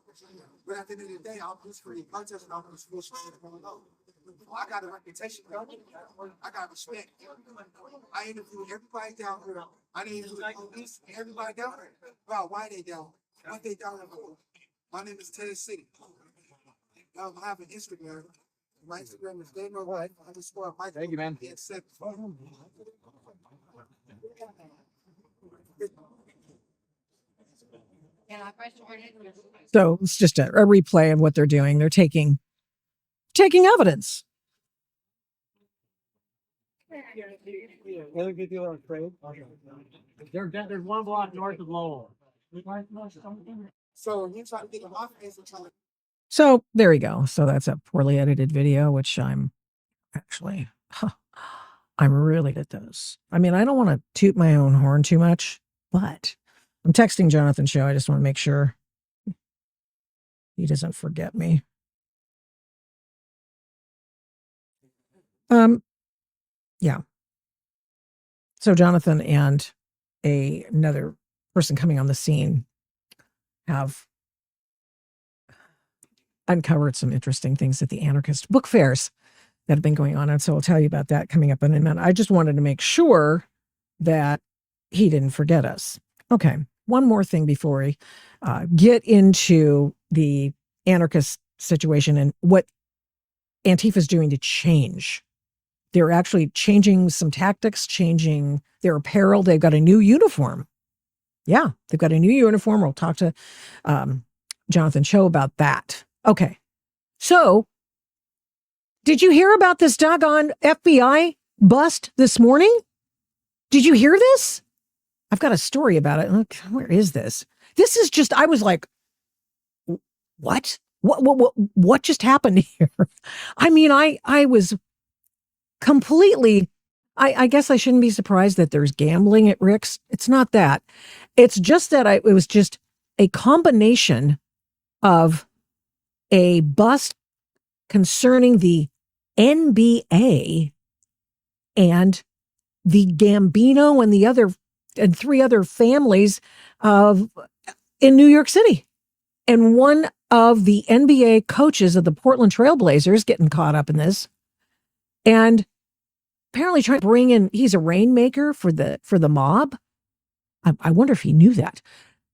But at the end of the day, I'm just free protesting. I'm just supposed to I got a reputation. I got respect. I interviewed everybody down here. I interviewed police, everybody down here. Wow, why they down? What they down here for? My name is Tennessee. I have an Instagram. My Instagram is _Mike. Thank you, man. So it's just a replay of what they're doing. They're taking evidence. There's one block north of Lowell. So you try to get them off and trying to. So there you go. So that's a poorly edited video, which I'm really good at those. I mean, I don't want to toot my own horn too much, but I'm texting Jonathan Choe. I just want to make sure he doesn't forget me. Yeah. So Jonathan and another person coming on the scene have uncovered some interesting things at the anarchist book fairs that have been going on. And so I'll tell you about that coming up in a minute. I just wanted to make sure that he didn't forget us. Okay. One more thing before we get into the anarchist situation and what Antifa is doing to change They're actually changing some tactics, changing their apparel. They've got a new uniform. Yeah, they've got a new uniform. We'll talk to Jonathan Choe about that. Okay. So, did you hear about this doggone FBI bust this morning? Did you hear this? I've got a story about it. Look, where is this? This is just, I was like, what? What just happened here? I mean, I was completely, I guess I shouldn't be surprised that there's gambling at Rick's. It's not that. It's just that it was just a combination of a bust concerning the NBA and the Gambino and three other families in New York City. And one of the NBA coaches of the Portland Trailblazers getting caught up in this. And apparently trying to bring in, he's a rainmaker for the mob. I wonder if he knew that.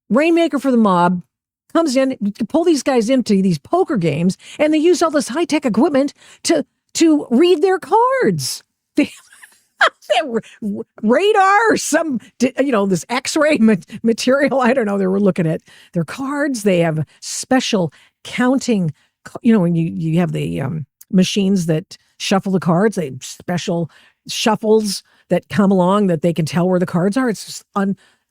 Rainmaker for the mob comes in to pull these guys into these poker games, and they use all this high-tech equipment to read their cards. They radar or some, this X-ray material. I don't know. They were looking at their cards. They have special counting, when you have the machines that shuffle the cards, they have special shuffles that come along that they can tell where the cards are. It's just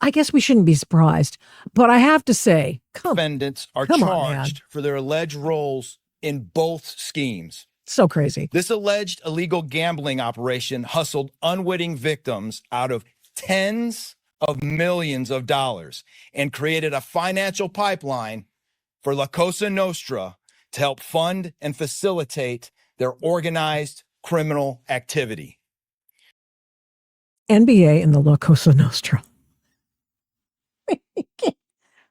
I guess we shouldn't be surprised, but I have to say, defendants are charged for their alleged roles in both schemes. So crazy. This alleged illegal gambling operation hustled unwitting victims out of tens of millions of dollars and created a financial pipeline for La Cosa Nostra to help fund and facilitate their organized criminal activity. NBA and the La Cosa Nostra.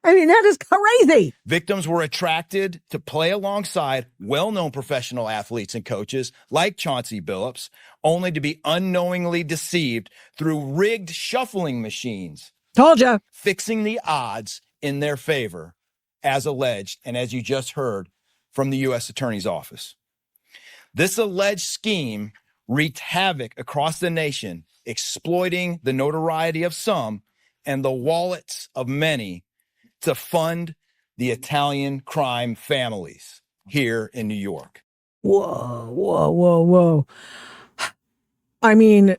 I mean, that is crazy. Victims were attracted to play alongside well-known professional athletes and coaches like Chauncey Billups, only to be unknowingly deceived through rigged shuffling machines. Told ya. Fixing the odds in their favor, as alleged, and as you just heard from the U.S. Attorney's Office. This alleged scheme wreaked havoc across the nation, exploiting the notoriety of some and the wallets of many to fund the Italian crime families here in New York. Whoa. I mean,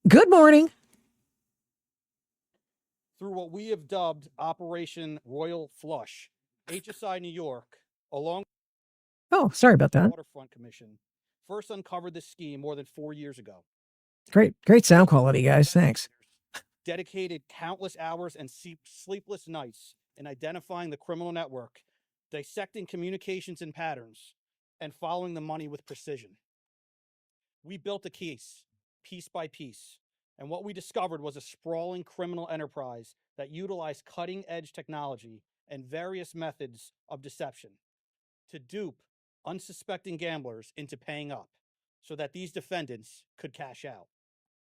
good morning. Through what we have dubbed Operation Royal Flush, HSI New York, along Oh, sorry about with the that. Waterfront Commission, first uncovered this scheme more than 4 years ago. Great sound quality, guys. Thanks. Dedicated countless hours and sleepless nights in identifying the criminal network, dissecting communications and patterns, and following the money with precision. We built a case, piece by piece, and what we discovered was a sprawling criminal enterprise that utilized cutting-edge technology and various methods of deception to dupe unsuspecting gamblers into paying up so that these defendants could cash out.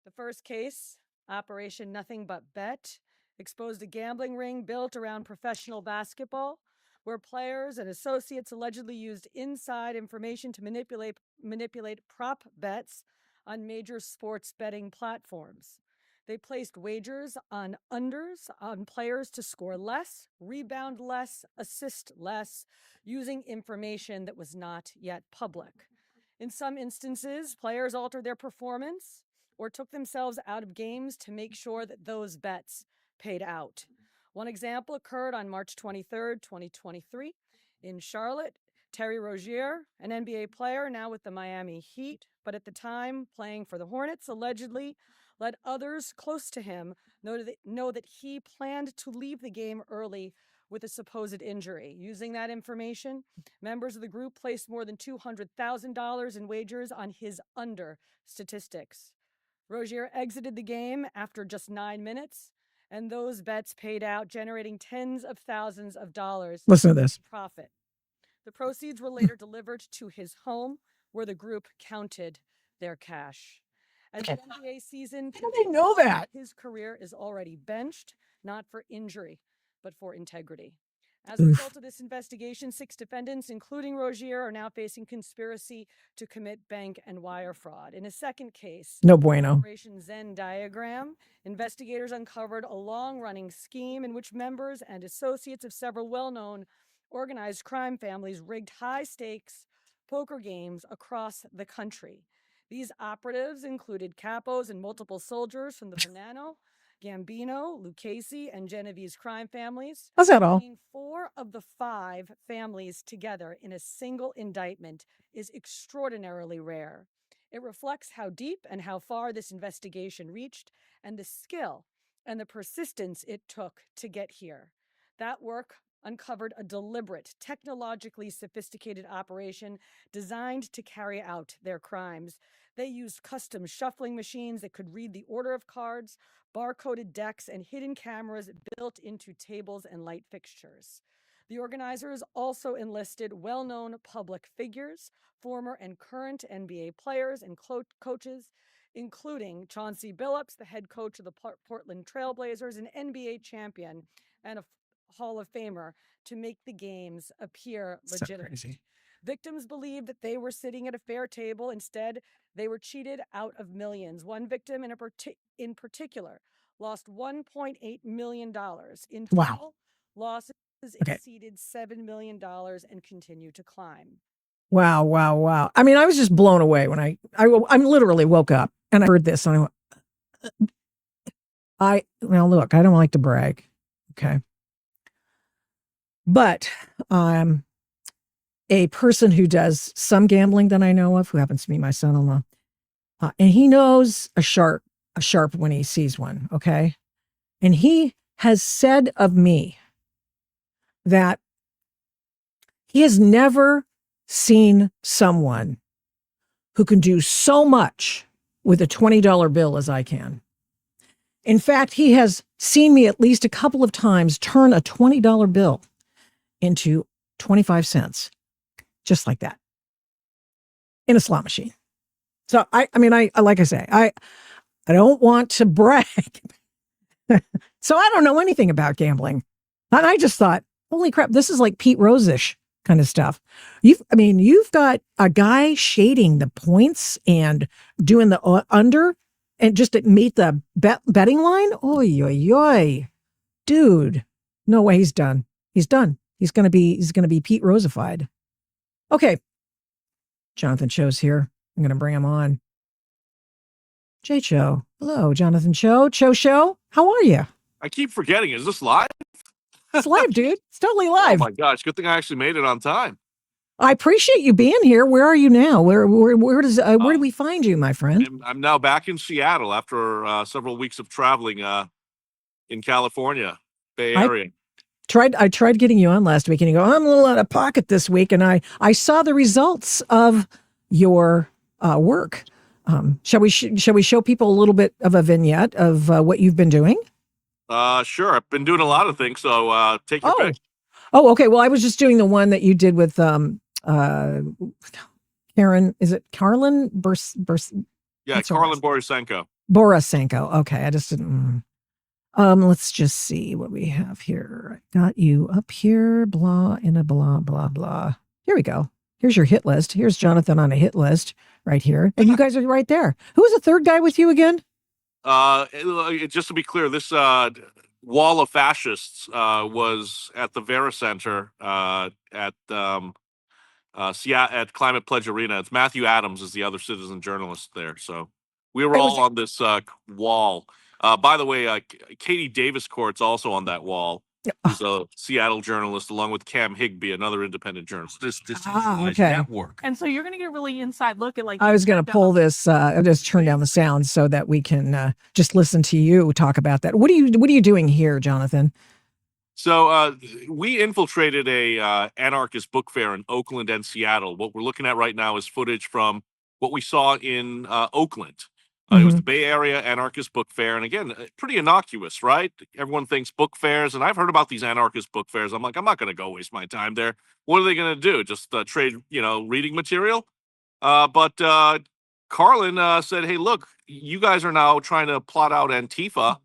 The first case, Operation Nothing But Bet, exposed a gambling ring built around professional basketball, where players and associates allegedly used inside information to manipulate prop bets on major sports betting platforms. They placed wagers on unders on players to score less, rebound less, assist less, using information that was not yet public. In some instances, players altered their performance or took themselves out of games to make sure that those bets paid out. One example occurred on March 23rd, 2023 in Charlotte. Terry Rozier, an NBA player now with the Miami Heat, but at the time playing for the Hornets, allegedly let others close to him know that he planned to leave the game early with a supposed injury. Using that information, members of the group placed more than $200,000 in wagers on his under statistics. Rozier exited the game after just 9 minutes, and those bets paid out, generating tens of thousands of dollars. Listen to this. Profit. The proceeds were later delivered to his home, where the group counted their cash. As the NBA season, How do they know that? his career is already benched, not for injury, but for integrity. As a result of this investigation, 6 defendants, including Rogier, are now facing conspiracy to commit bank and wire fraud. In a second case, No bueno. Operation Zen Diagram, investigators uncovered a long-running scheme in which members and associates of several well-known organized crime families rigged high-stakes poker games across the country. These operatives included capos and multiple soldiers from the Bonanno, Gambino, Lucchese, and Genovese crime families. How's that all? Bringing 4 of the 5 families together in a single indictment is extraordinarily rare. It reflects how deep and how far this investigation reached and the skill and the persistence it took to get here. That work uncovered a deliberate, technologically sophisticated operation designed to carry out their crimes. They used custom shuffling machines that could read the order of cards, barcoded decks, and hidden cameras built into tables and light fixtures. The organizers also enlisted well-known public figures, former and current NBA players and coaches, including Chauncey Billups, the head coach of the Portland Trailblazers, an NBA champion and a Hall of Famer, to make the games appear legitimate. So crazy. Victims believed that they were sitting at a fair table. Instead, they were cheated out of millions. One victim in particular lost $1.8 million. In total, Wow. losses exceeded $7 million and continue to climb. Wow, wow, wow. I mean, I was just blown away when I literally woke up and I heard this and well, look, I don't like to brag. Okay. But a person who does some gambling that I know of, who happens to be my son-in-law, and he knows a sharp when he sees one, okay? And he has said of me that he has never seen someone who can do so much with a $20 bill as I can. In fact, he has seen me at least a couple of times turn a $20 bill into 25 cents, just like that, in a slot machine. So I like I say, I don't want to brag. So I don't know anything about gambling. And I just thought, holy crap, this is like Pete Rose-ish kind of stuff. You've got a guy shading the points and doing the under and just to meet the betting line. Oy, oy, oy. Dude, no way he's done. He's done. He's going to be Pete Roseified. Okay. Jonathan Choe's here. I'm going to bring him on. Jay Choe. Hello, Jonathan Choe. Choe Show. How are you? I keep forgetting. Is this live? It's live, dude. It's totally live. Oh my gosh! Good thing I actually made it on time. I appreciate you being here. Where are you now? Where do we find you, my friend? I'm now back in Seattle after several weeks of traveling in California, Bay Area. I tried getting you on last week, and you go, I'm a little out of pocket this week, and I saw the results of your work. Shall we show people a little bit of a vignette of what you've been doing? Sure. I've been doing a lot of things, so take your pick. Oh, okay. Well, I was just doing the one that you did with Karen. Is it Carlin Yeah, Carlin Borisenko. Borisenko. Okay, I just didn't. Let's just see what we have here. I got you up here. Blah in a blah blah blah. Here we go. Here's your hit list. Here's Jonathan on a hit list right here, and you guys are right there. Who was the third guy with you again? Just to be clear, this wall of fascists was at the Vera Center at Climate Pledge Arena. It's Matthew Adams is the other citizen journalist there. So we were all on this wall. By the way, Katie Davis Court's also on that wall. Who's a Seattle journalist, along with Cam Higbee, another independent journalist. This okay. network. And so you're going to get a really inside look at I was going to pull this. I'll just turn down the sound so that we can just listen to you talk about that. What are you doing here, Jonathan? So we infiltrated a anarchist book fair in Oakland and Seattle. What we're looking at right now is footage from what we saw in Oakland. It was the Bay Area Anarchist Book Fair. And again, pretty innocuous, right? Everyone thinks book fairs. And I've heard about these anarchist book fairs. I'm like, I'm not going to go waste my time there. What are they going to do? Just trade, reading material? But Carlin said, hey, look, you guys are now trying to plot out Antifa.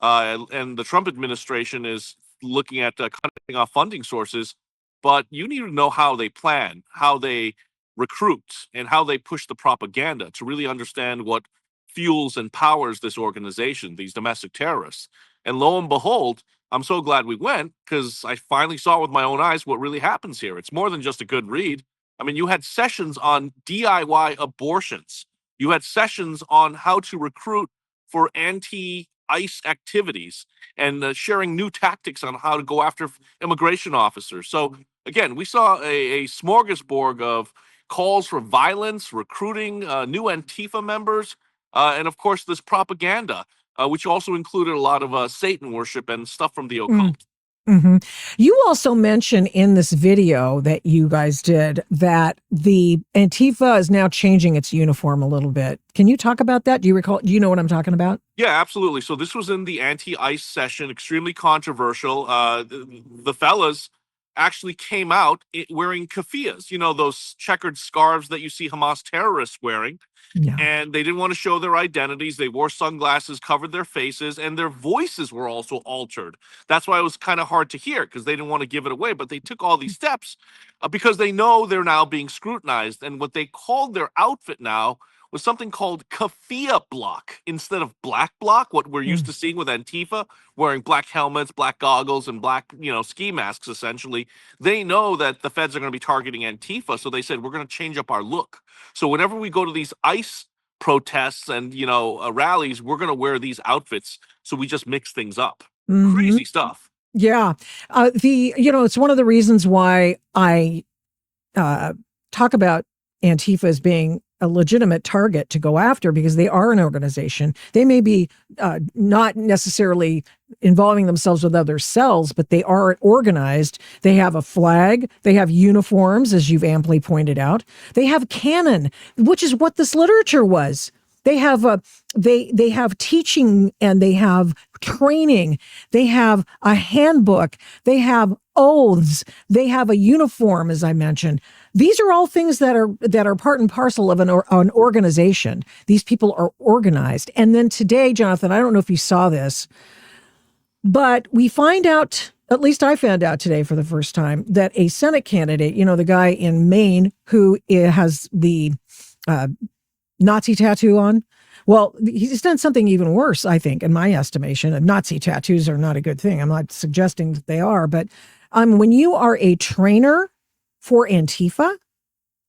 And the Trump administration is looking at cutting off funding sources, but you need to know how they plan, how they recruit, and how they push the propaganda to really understand what fuels and powers this organization, these domestic terrorists. And lo and behold, I'm so glad we went because I finally saw with my own eyes what really happens here. It's more than just a good read. I mean, you had sessions on DIY abortions. You had sessions on how to recruit for anti-ICE activities and sharing new tactics on how to go after immigration officers. So again, we saw a smorgasbord of calls for violence, recruiting new Antifa members, and of course this propaganda, which also included a lot of Satan worship and stuff from the occult. Mm-hmm. You also mentioned in this video that you guys did that the Antifa is now changing its uniform a little bit. Can you talk about that? Do you recall? Do you know what I'm talking about? Yeah, absolutely. So this was in the anti-ICE session, extremely controversial. The fellas actually came out wearing keffiyehs, you know, those checkered scarves that you see Hamas terrorists wearing. Yeah. And they didn't want to show their identities. They wore sunglasses, covered their faces, and their voices were also altered. That's why it was kind of hard to hear because they didn't want to give it away. But they took all these steps because they know they're now being scrutinized. And what they called their outfit now was something called keffiyeh block instead of black block, what we're used to seeing with Antifa, wearing black helmets, black goggles, and black, ski masks, essentially. They know that the feds are going to be targeting Antifa, so they said, we're going to change up our look. So whenever we go to these ICE protests and, rallies, we're going to wear these outfits, so we just mix things up. Mm-hmm. Crazy stuff. Yeah. It's one of the reasons why I talk about Antifa as being a legitimate target to go after because they are an organization. They may be not necessarily involving themselves with other cells, but they are organized. They have a flag. They have uniforms, as you've amply pointed out. They have canon, which is what this literature was. They have they have teaching and they have training. They have a handbook. They have oaths. They have a uniform, as I mentioned. These are all things that are part and parcel of an organization. These people are organized. And then today, Jonathan, I don't know if you saw this, but we find out, at least I found out today for the first time, that a Senate candidate, the guy in Maine who has the Nazi tattoo on. Well, he's done something even worse, I think, in my estimation. Nazi tattoos are not a good thing. I'm not suggesting that they are, but when you are a trainer for Antifa,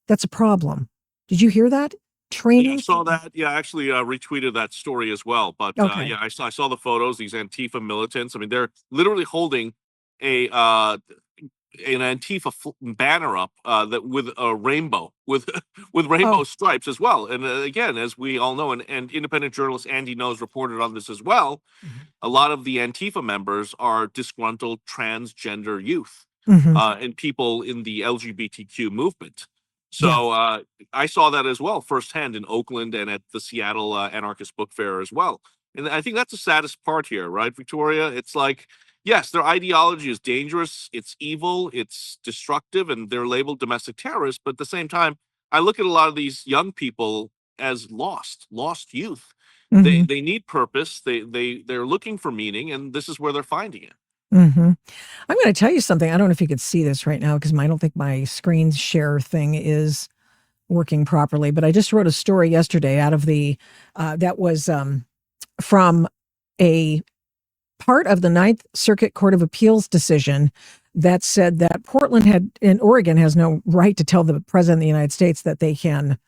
that's a problem. Did you hear that? Training? Yeah, I saw that. Yeah, I actually retweeted that story as well. But okay. I saw the photos, these Antifa militants. I mean, they're literally holding an Antifa banner up that with a rainbow, with rainbow stripes as well. And again, as we all know, and independent journalist Andy Knows reported on this as well, a lot of the Antifa members are disgruntled transgender youth and people in the LGBTQ movement. So I saw that as well firsthand in Oakland and at the Seattle Anarchist Book Fair as well. And I think that's the saddest part here, right, Victoria? It's like, yes, their ideology is dangerous, it's evil, it's destructive, and they're labeled domestic terrorists. But at the same time, I look at a lot of these young people as lost youth. They need purpose. They're looking for meaning, and this is where they're finding it. I'm going to tell you something. I don't know if you could see this right now because I don't think my screen share thing is working properly. But I just wrote a story yesterday out of the that was from a part of the Ninth Circuit Court of Appeals decision that said that Portland in Oregon has no right to tell the president of the United States that they can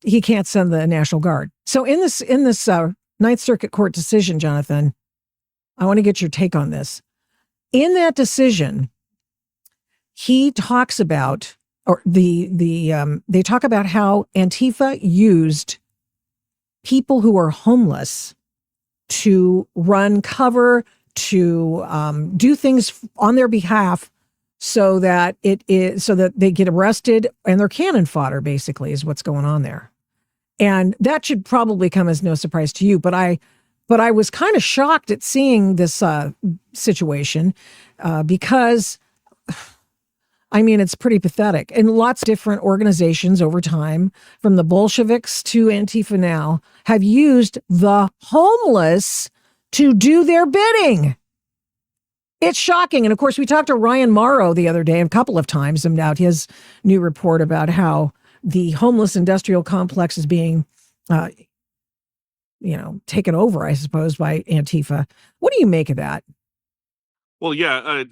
he can't send the National Guard. So in this Ninth Circuit Court decision, Jonathan, I want to get your take on this. In that decision, he talks about, or they talk about how Antifa used people who are homeless to run cover, to do things on their behalf, so that they get arrested and they're cannon fodder. Basically, is what's going on there. And that should probably come as no surprise to you. But I was kind of shocked at seeing this situation because, it's pretty pathetic. And lots of different organizations over time, from the Bolsheviks to Antifa now, have used the homeless to do their bidding. It's shocking. And of course, we talked to Ryan Morrow the other day a couple of times about his new report about how the homeless industrial complex is being, taken over, I suppose, by Antifa. What do you make of that? Well, yeah,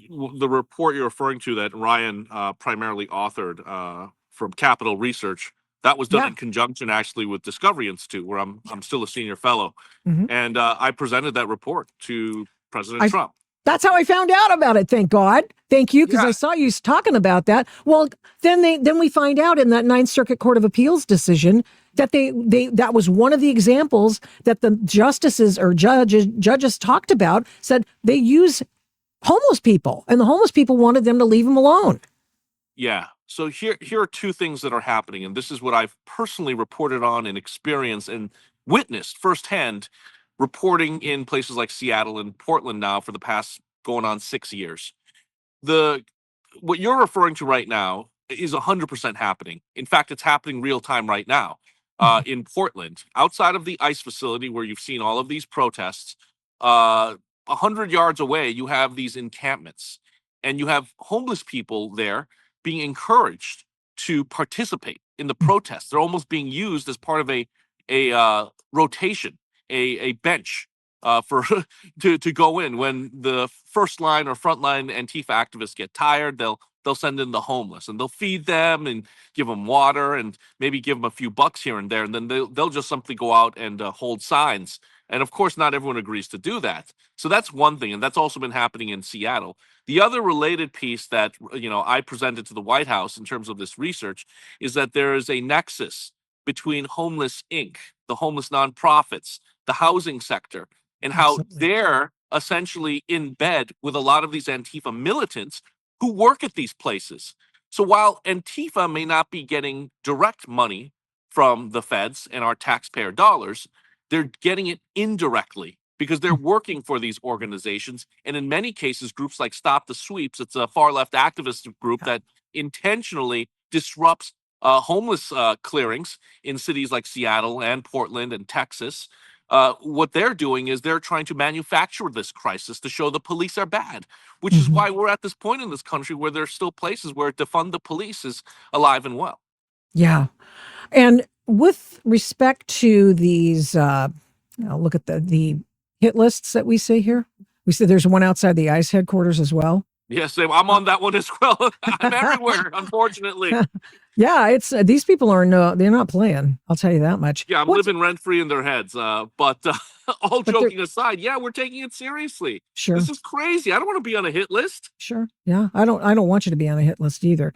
the report you're referring to that Ryan primarily authored from Capital Research, that was done in conjunction actually with Discovery Institute, where I'm still a senior fellow. Mhm. And I presented that report to President Trump. That's how I found out about it. Thank God. Thank you, because I saw you talking about that. Well, then we find out in that Ninth Circuit Court of Appeals decision that that was one of the examples that the justices or judges talked about. Said they use homeless people, and the homeless people wanted them to leave them alone. Yeah. So here are two things that are happening, and this is what I've personally reported on and experienced and witnessed firsthand, reporting in places like Seattle and Portland now for the past going on 6 years. What you're referring to right now is 100% happening. In fact, it's happening real time right now in Portland, outside of the ICE facility where you've seen all of these protests. 100 yards away, you have these encampments, and you have homeless people there being encouraged to participate in the protests. They're almost being used as part of a rotation, a bench for to go in when the first line or front line Antifa activists get tired. They'll send in the homeless, and they'll feed them and give them water and maybe give them a few bucks here and there, and then they'll just simply go out and hold signs. And of course, not everyone agrees to do that. So that's one thing, and that's also been happening in Seattle. The other related piece that I presented to the White House in terms of this research is that there is a nexus between Homeless Inc., the homeless nonprofits, the housing sector, and how they're essentially in bed with a lot of these Antifa militants who work at these places. So while Antifa may not be getting direct money from the feds and our taxpayer dollars, they're getting it indirectly because they're working for these organizations. And in many cases, groups like Stop the Sweeps, it's a far left activist group that intentionally disrupts homeless clearings in cities like Seattle and Portland and Texas. What they're doing is they're trying to manufacture this crisis to show the police are bad, which is why we're at this point in this country where there's still places where defund the police is alive and well. Yeah. And with respect to these, look at the hit lists that we see here. We see there's one outside the ICE headquarters as well. Yes, I'm on that one as well. I'm everywhere, unfortunately. Yeah, it's these people they're not playing. I'll tell you that much. Yeah, I'm living rent free in their heads. But all joking aside, yeah, we're taking it seriously. Sure. This is crazy. I don't want to be on a hit list. Sure. Yeah, I don't want you to be on a hit list either.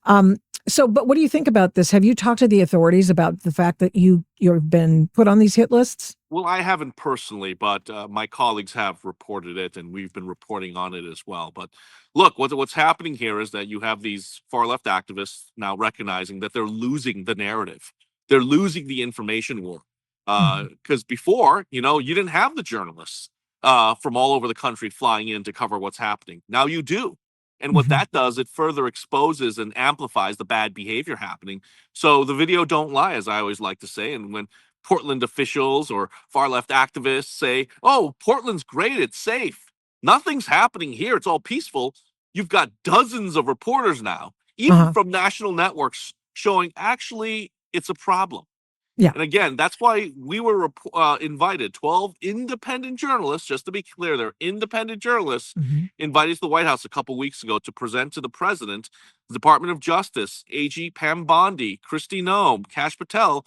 But what do you think about this? Have you talked to the authorities about the fact that you've been put on these hit lists? Well, I haven't personally, but my colleagues have reported it, and we've been reporting on it as well. But look, what's happening here is that you have these far left activists now recognizing that they're losing the narrative. They're losing the information war. Because before, you didn't have the journalists from all over the country flying in to cover what's happening. Now you do. And what that does, it further exposes and amplifies the bad behavior happening. So the video don't lie, as I always like to say. And when Portland officials or far left activists say, oh, Portland's great, it's safe, nothing's happening here, it's all peaceful, you've got dozens of reporters now, even from national networks, showing actually it's a problem. Yeah. And again, that's why we were invited, 12 independent journalists, just to be clear, they're independent journalists, invited to the White House a couple weeks ago to present to the president, the Department of Justice, AG Pam Bondi, Kristi Noem, Kash Patel,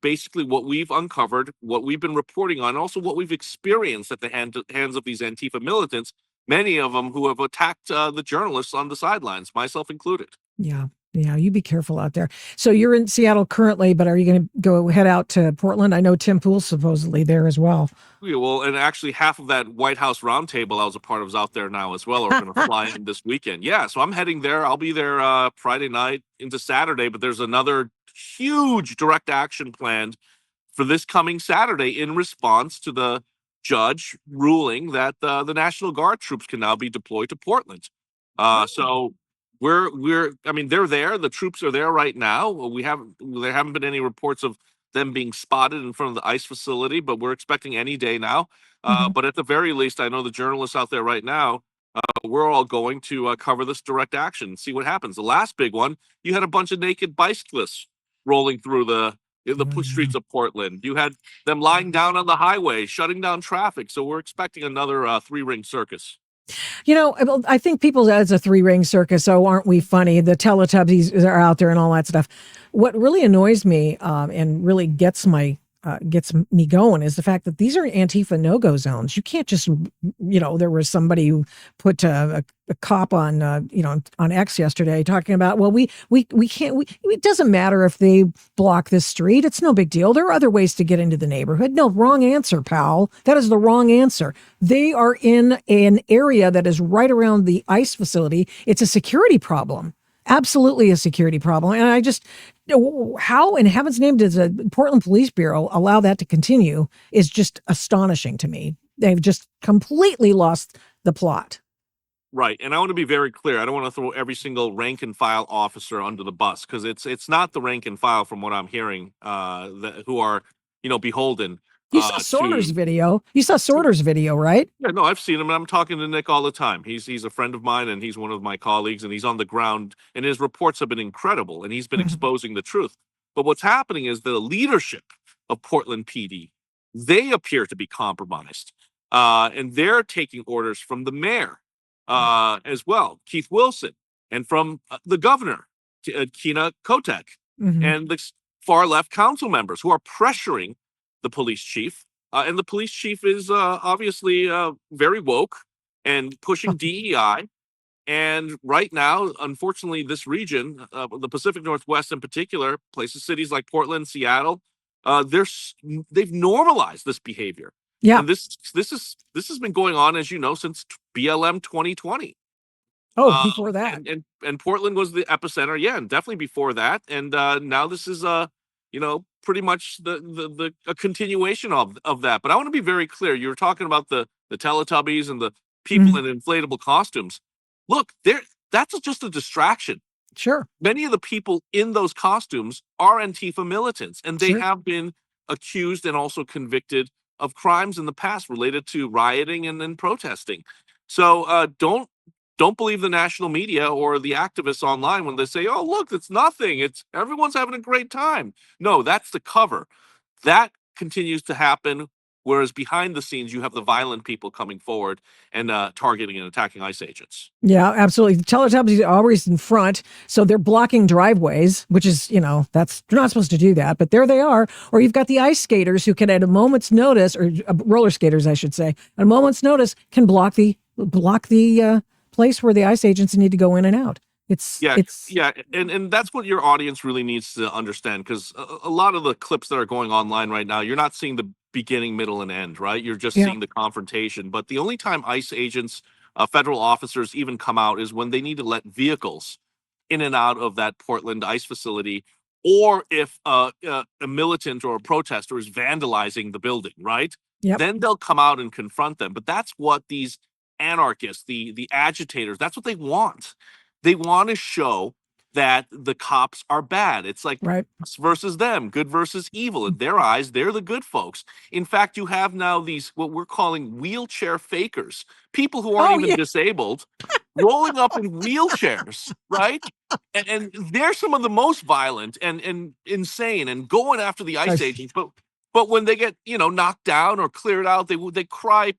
basically what we've uncovered, what we've been reporting on, and also what we've experienced at the hands of these Antifa militants, many of them who have attacked the journalists on the sidelines, myself included. Yeah. Yeah, you be careful out there. So you're in Seattle currently, but are you going to head out to Portland? I know Tim Pool's supposedly there as well. Yeah, well, and actually half of that White House roundtable I was a part of is out there now as well, or going to fly in this weekend. Yeah, so I'm heading there. I'll be there Friday night into Saturday, but there's another huge direct action planned for this coming Saturday in response to the judge ruling that the National Guard troops can now be deployed to Portland. So they're there. The troops are there right now. There haven't been any reports of them being spotted in front of the ICE facility, but we're expecting any day now. Mhm. But at the very least, I know the journalists out there right now, we're all going to cover this direct action and see what happens. The last big one, you had a bunch of naked bicyclists rolling through the streets of Portland. You had them lying down on the highway, shutting down traffic. So we're expecting another three-ring circus. You know, I think people as a three-ring circus, so aren't we funny? The Teletubbies are out there and all that stuff. What really annoys me and really gets me going is the fact that these are Antifa no-go zones. You can't just, there was somebody who put a cop on, on X yesterday talking about, well, we can't, it doesn't matter if they block this street. It's no big deal. There are other ways to get into the neighborhood. No, wrong answer, pal. That is the wrong answer. They are in an area that is right around the ICE facility. It's a security problem. Absolutely a security problem. And I just, how in heaven's name does the Portland Police Bureau allow that to continue is just astonishing to me. They've just completely lost the plot. Right. And I want to be very clear. I don't want to throw every single rank and file officer under the bus, because it's not the rank and file, from what I'm hearing, who are, beholden. You saw Sorter's video. You saw Sorter's video, right? Yeah, no, I've seen him, and I'm talking to Nick all the time. He's a friend of mine, and he's one of my colleagues, and he's on the ground, and his reports have been incredible, and he's been exposing the truth. But what's happening is the leadership of Portland PD, they appear to be compromised, and they're taking orders from the mayor as well, Keith Wilson, and from the governor, Kina Kotek, and the far left council members who are pressuring the police chief, and the police chief is obviously very woke and pushing DEI. And right now, unfortunately, this region, the Pacific Northwest in particular, cities like Portland, Seattle, they've normalized this behavior. Yeah, and this has been going on, as you know, since BLM 2020. Oh, before that, and Portland was the epicenter, yeah, and definitely before that. And now this is pretty much a continuation of that. But I want to be very clear. You were talking about the Teletubbies and the people in inflatable costumes. Look, that's just a distraction. Sure. Many of the people in those costumes are Antifa militants, and they have been accused and also convicted of crimes in the past related to rioting and protesting. So don't believe the national media or the activists online when they say, oh, look, it's nothing. Everyone's having a great time. No, that's the cover. That continues to happen, whereas behind the scenes, you have the violent people coming forward and targeting and attacking ICE agents. Yeah, absolutely. The Teletubbies are always in front, so they're blocking driveways, which is, you're not supposed to do that, but there they are. Or you've got the ice skaters who can, at a moment's notice, or roller skaters, I should say, at a moment's notice, can block the place where the ICE agents need to go in and out. And that's what your audience really needs to understand, because a lot of the clips that are going online right now, you're not seeing the beginning, middle, and end, right? You're just seeing the confrontation. But the only time ICE agents, federal officers even come out is when they need to let vehicles in and out of that Portland ICE facility, or if a militant or a protester is vandalizing the building, right? Yep. Then they'll come out and confront them. But that's what these anarchists, the agitators, that's what they want. They want to show that the cops are bad. It's like us versus them, good versus evil. In their eyes, they're the good folks. In fact, you have now these, what we're calling wheelchair fakers, people who aren't even disabled, rolling up in wheelchairs, right? And they're some of the most violent and insane and going after the ICE agents. But when they get, knocked down or cleared out, they cry,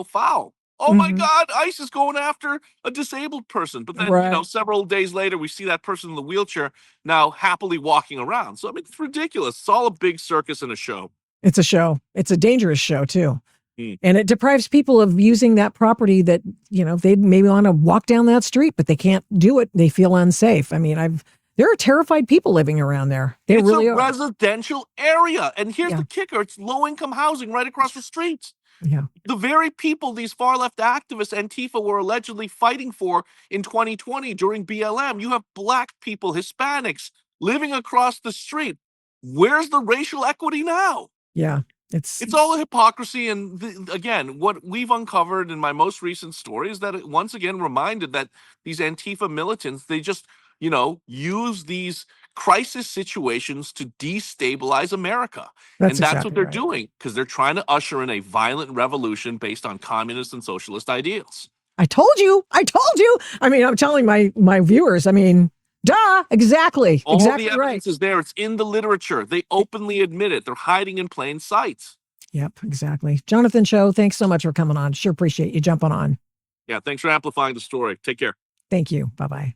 foul. Oh my God, ICE is going after a disabled person. But then, several days later, we see that person in the wheelchair now happily walking around. So, I mean, it's ridiculous. It's all a big circus and a show. It's a show. It's a dangerous show, too. And it deprives people of using that property that, they maybe want to walk down that street, but they can't do it. They feel unsafe. I mean, there are terrified people living around there. It's really a residential area. And here's the kicker. It's low-income housing right across the street. Yeah. The very people these far-left activists, Antifa, were allegedly fighting for in 2020 during BLM. You have Black people, Hispanics, living across the street. Where's the racial equity now? Yeah. It's all a hypocrisy. And again, what we've uncovered in my most recent story is that it once again reminded that these Antifa militants, they just use these crisis situations to destabilize America. That's And that's what exactly they're right. doing, because they're trying to usher in a violent revolution based on communist and socialist ideals. I told you. I mean, I'm telling my viewers, I mean, duh, exactly. All Exactly the evidence right. is there. It's in the literature. They openly admit it. They're hiding in plain sight. Yep, exactly. Jonathan Choe, thanks so much for coming on. Sure appreciate you jumping on. Yeah, thanks for amplifying the story. Take care. Thank you. Bye-bye.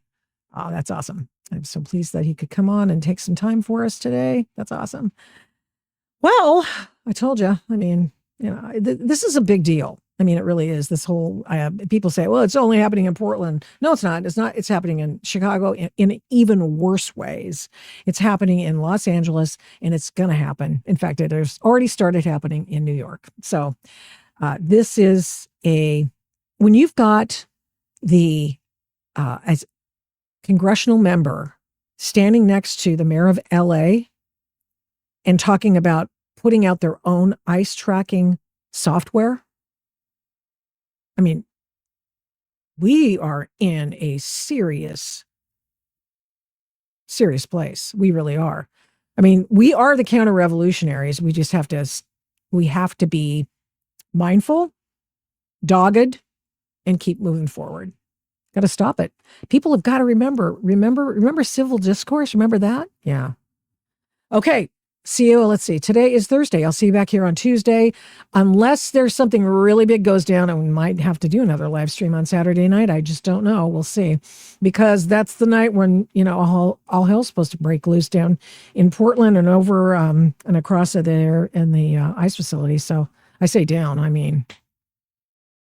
Oh, that's awesome. I'm so pleased that he could come on and take some time for us today. That's awesome. Well, I told you, I mean, this is a big deal. I mean, it really is. This whole, people say, well, it's only happening in Portland. No, it's not. It's not. It's happening in Chicago in even worse ways. It's happening in Los Angeles, and it's going to happen. In fact, it has already started happening in New York. So this is when you've got the, as congressional member standing next to the mayor of LA and talking about putting out their own ICE tracking software. I mean, we are in a serious place. We really are. I mean, we are the counter-revolutionaries. We just have to be mindful, dogged, and keep moving forward. Got to stop it. People have got to remember civil discourse. Remember that? Yeah. Okay. See you. Let's see. Today is Thursday. I'll see you back here on Tuesday. Unless there's something really big goes down and we might have to do another live stream on Saturday night. I just don't know. We'll see. Because that's the night when, all hell's supposed to break loose down in Portland and over and across there in the ICE facility. So I say down. I mean,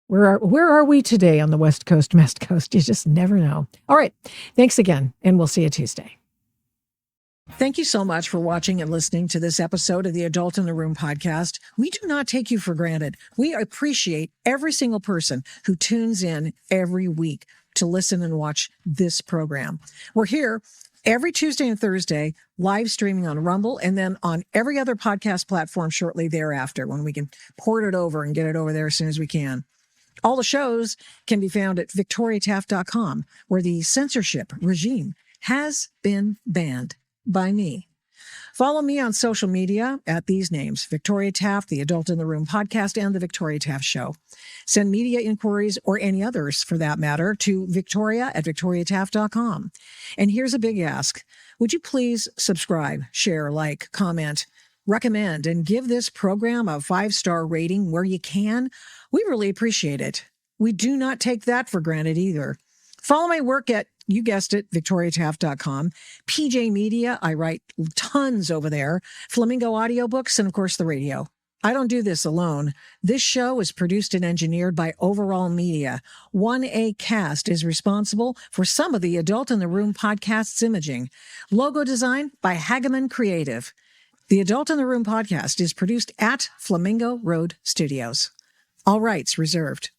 where are we today on the West Coast? You just never know. All right. Thanks again. And we'll see you Tuesday. Thank you so much for watching and listening to this episode of the Adult in the Room podcast. We do not take you for granted. We appreciate every single person who tunes in every week to listen and watch this program. We're here every Tuesday and Thursday, live streaming on Rumble, and then on every other podcast platform shortly thereafter when we can port it over and get it over there as soon as we can. All the shows can be found at victoriataft.com, where the censorship regime has been banned by me. Follow me on social media at these names: Victoria Taft, the Adult in the Room podcast, and the Victoria Taft Show. Send media inquiries, or any others for that matter, to victoria@victoriataft.com. And here's a big ask. Would you please subscribe, share, like, comment, recommend, and give this program a 5-star rating where you can? We really appreciate it. We do not take that for granted either. Follow my work at, you guessed it, victoriataft.com. PJ Media, I write tons over there. Flamingo Audiobooks, and of course the radio. I don't do this alone. This show is produced and engineered by Overall Media. 1A Cast is responsible for some of the Adult in the Room podcast's imaging. Logo design by Hageman Creative. The Adult in the Room podcast is produced at Flamingo Road Studios. All rights reserved.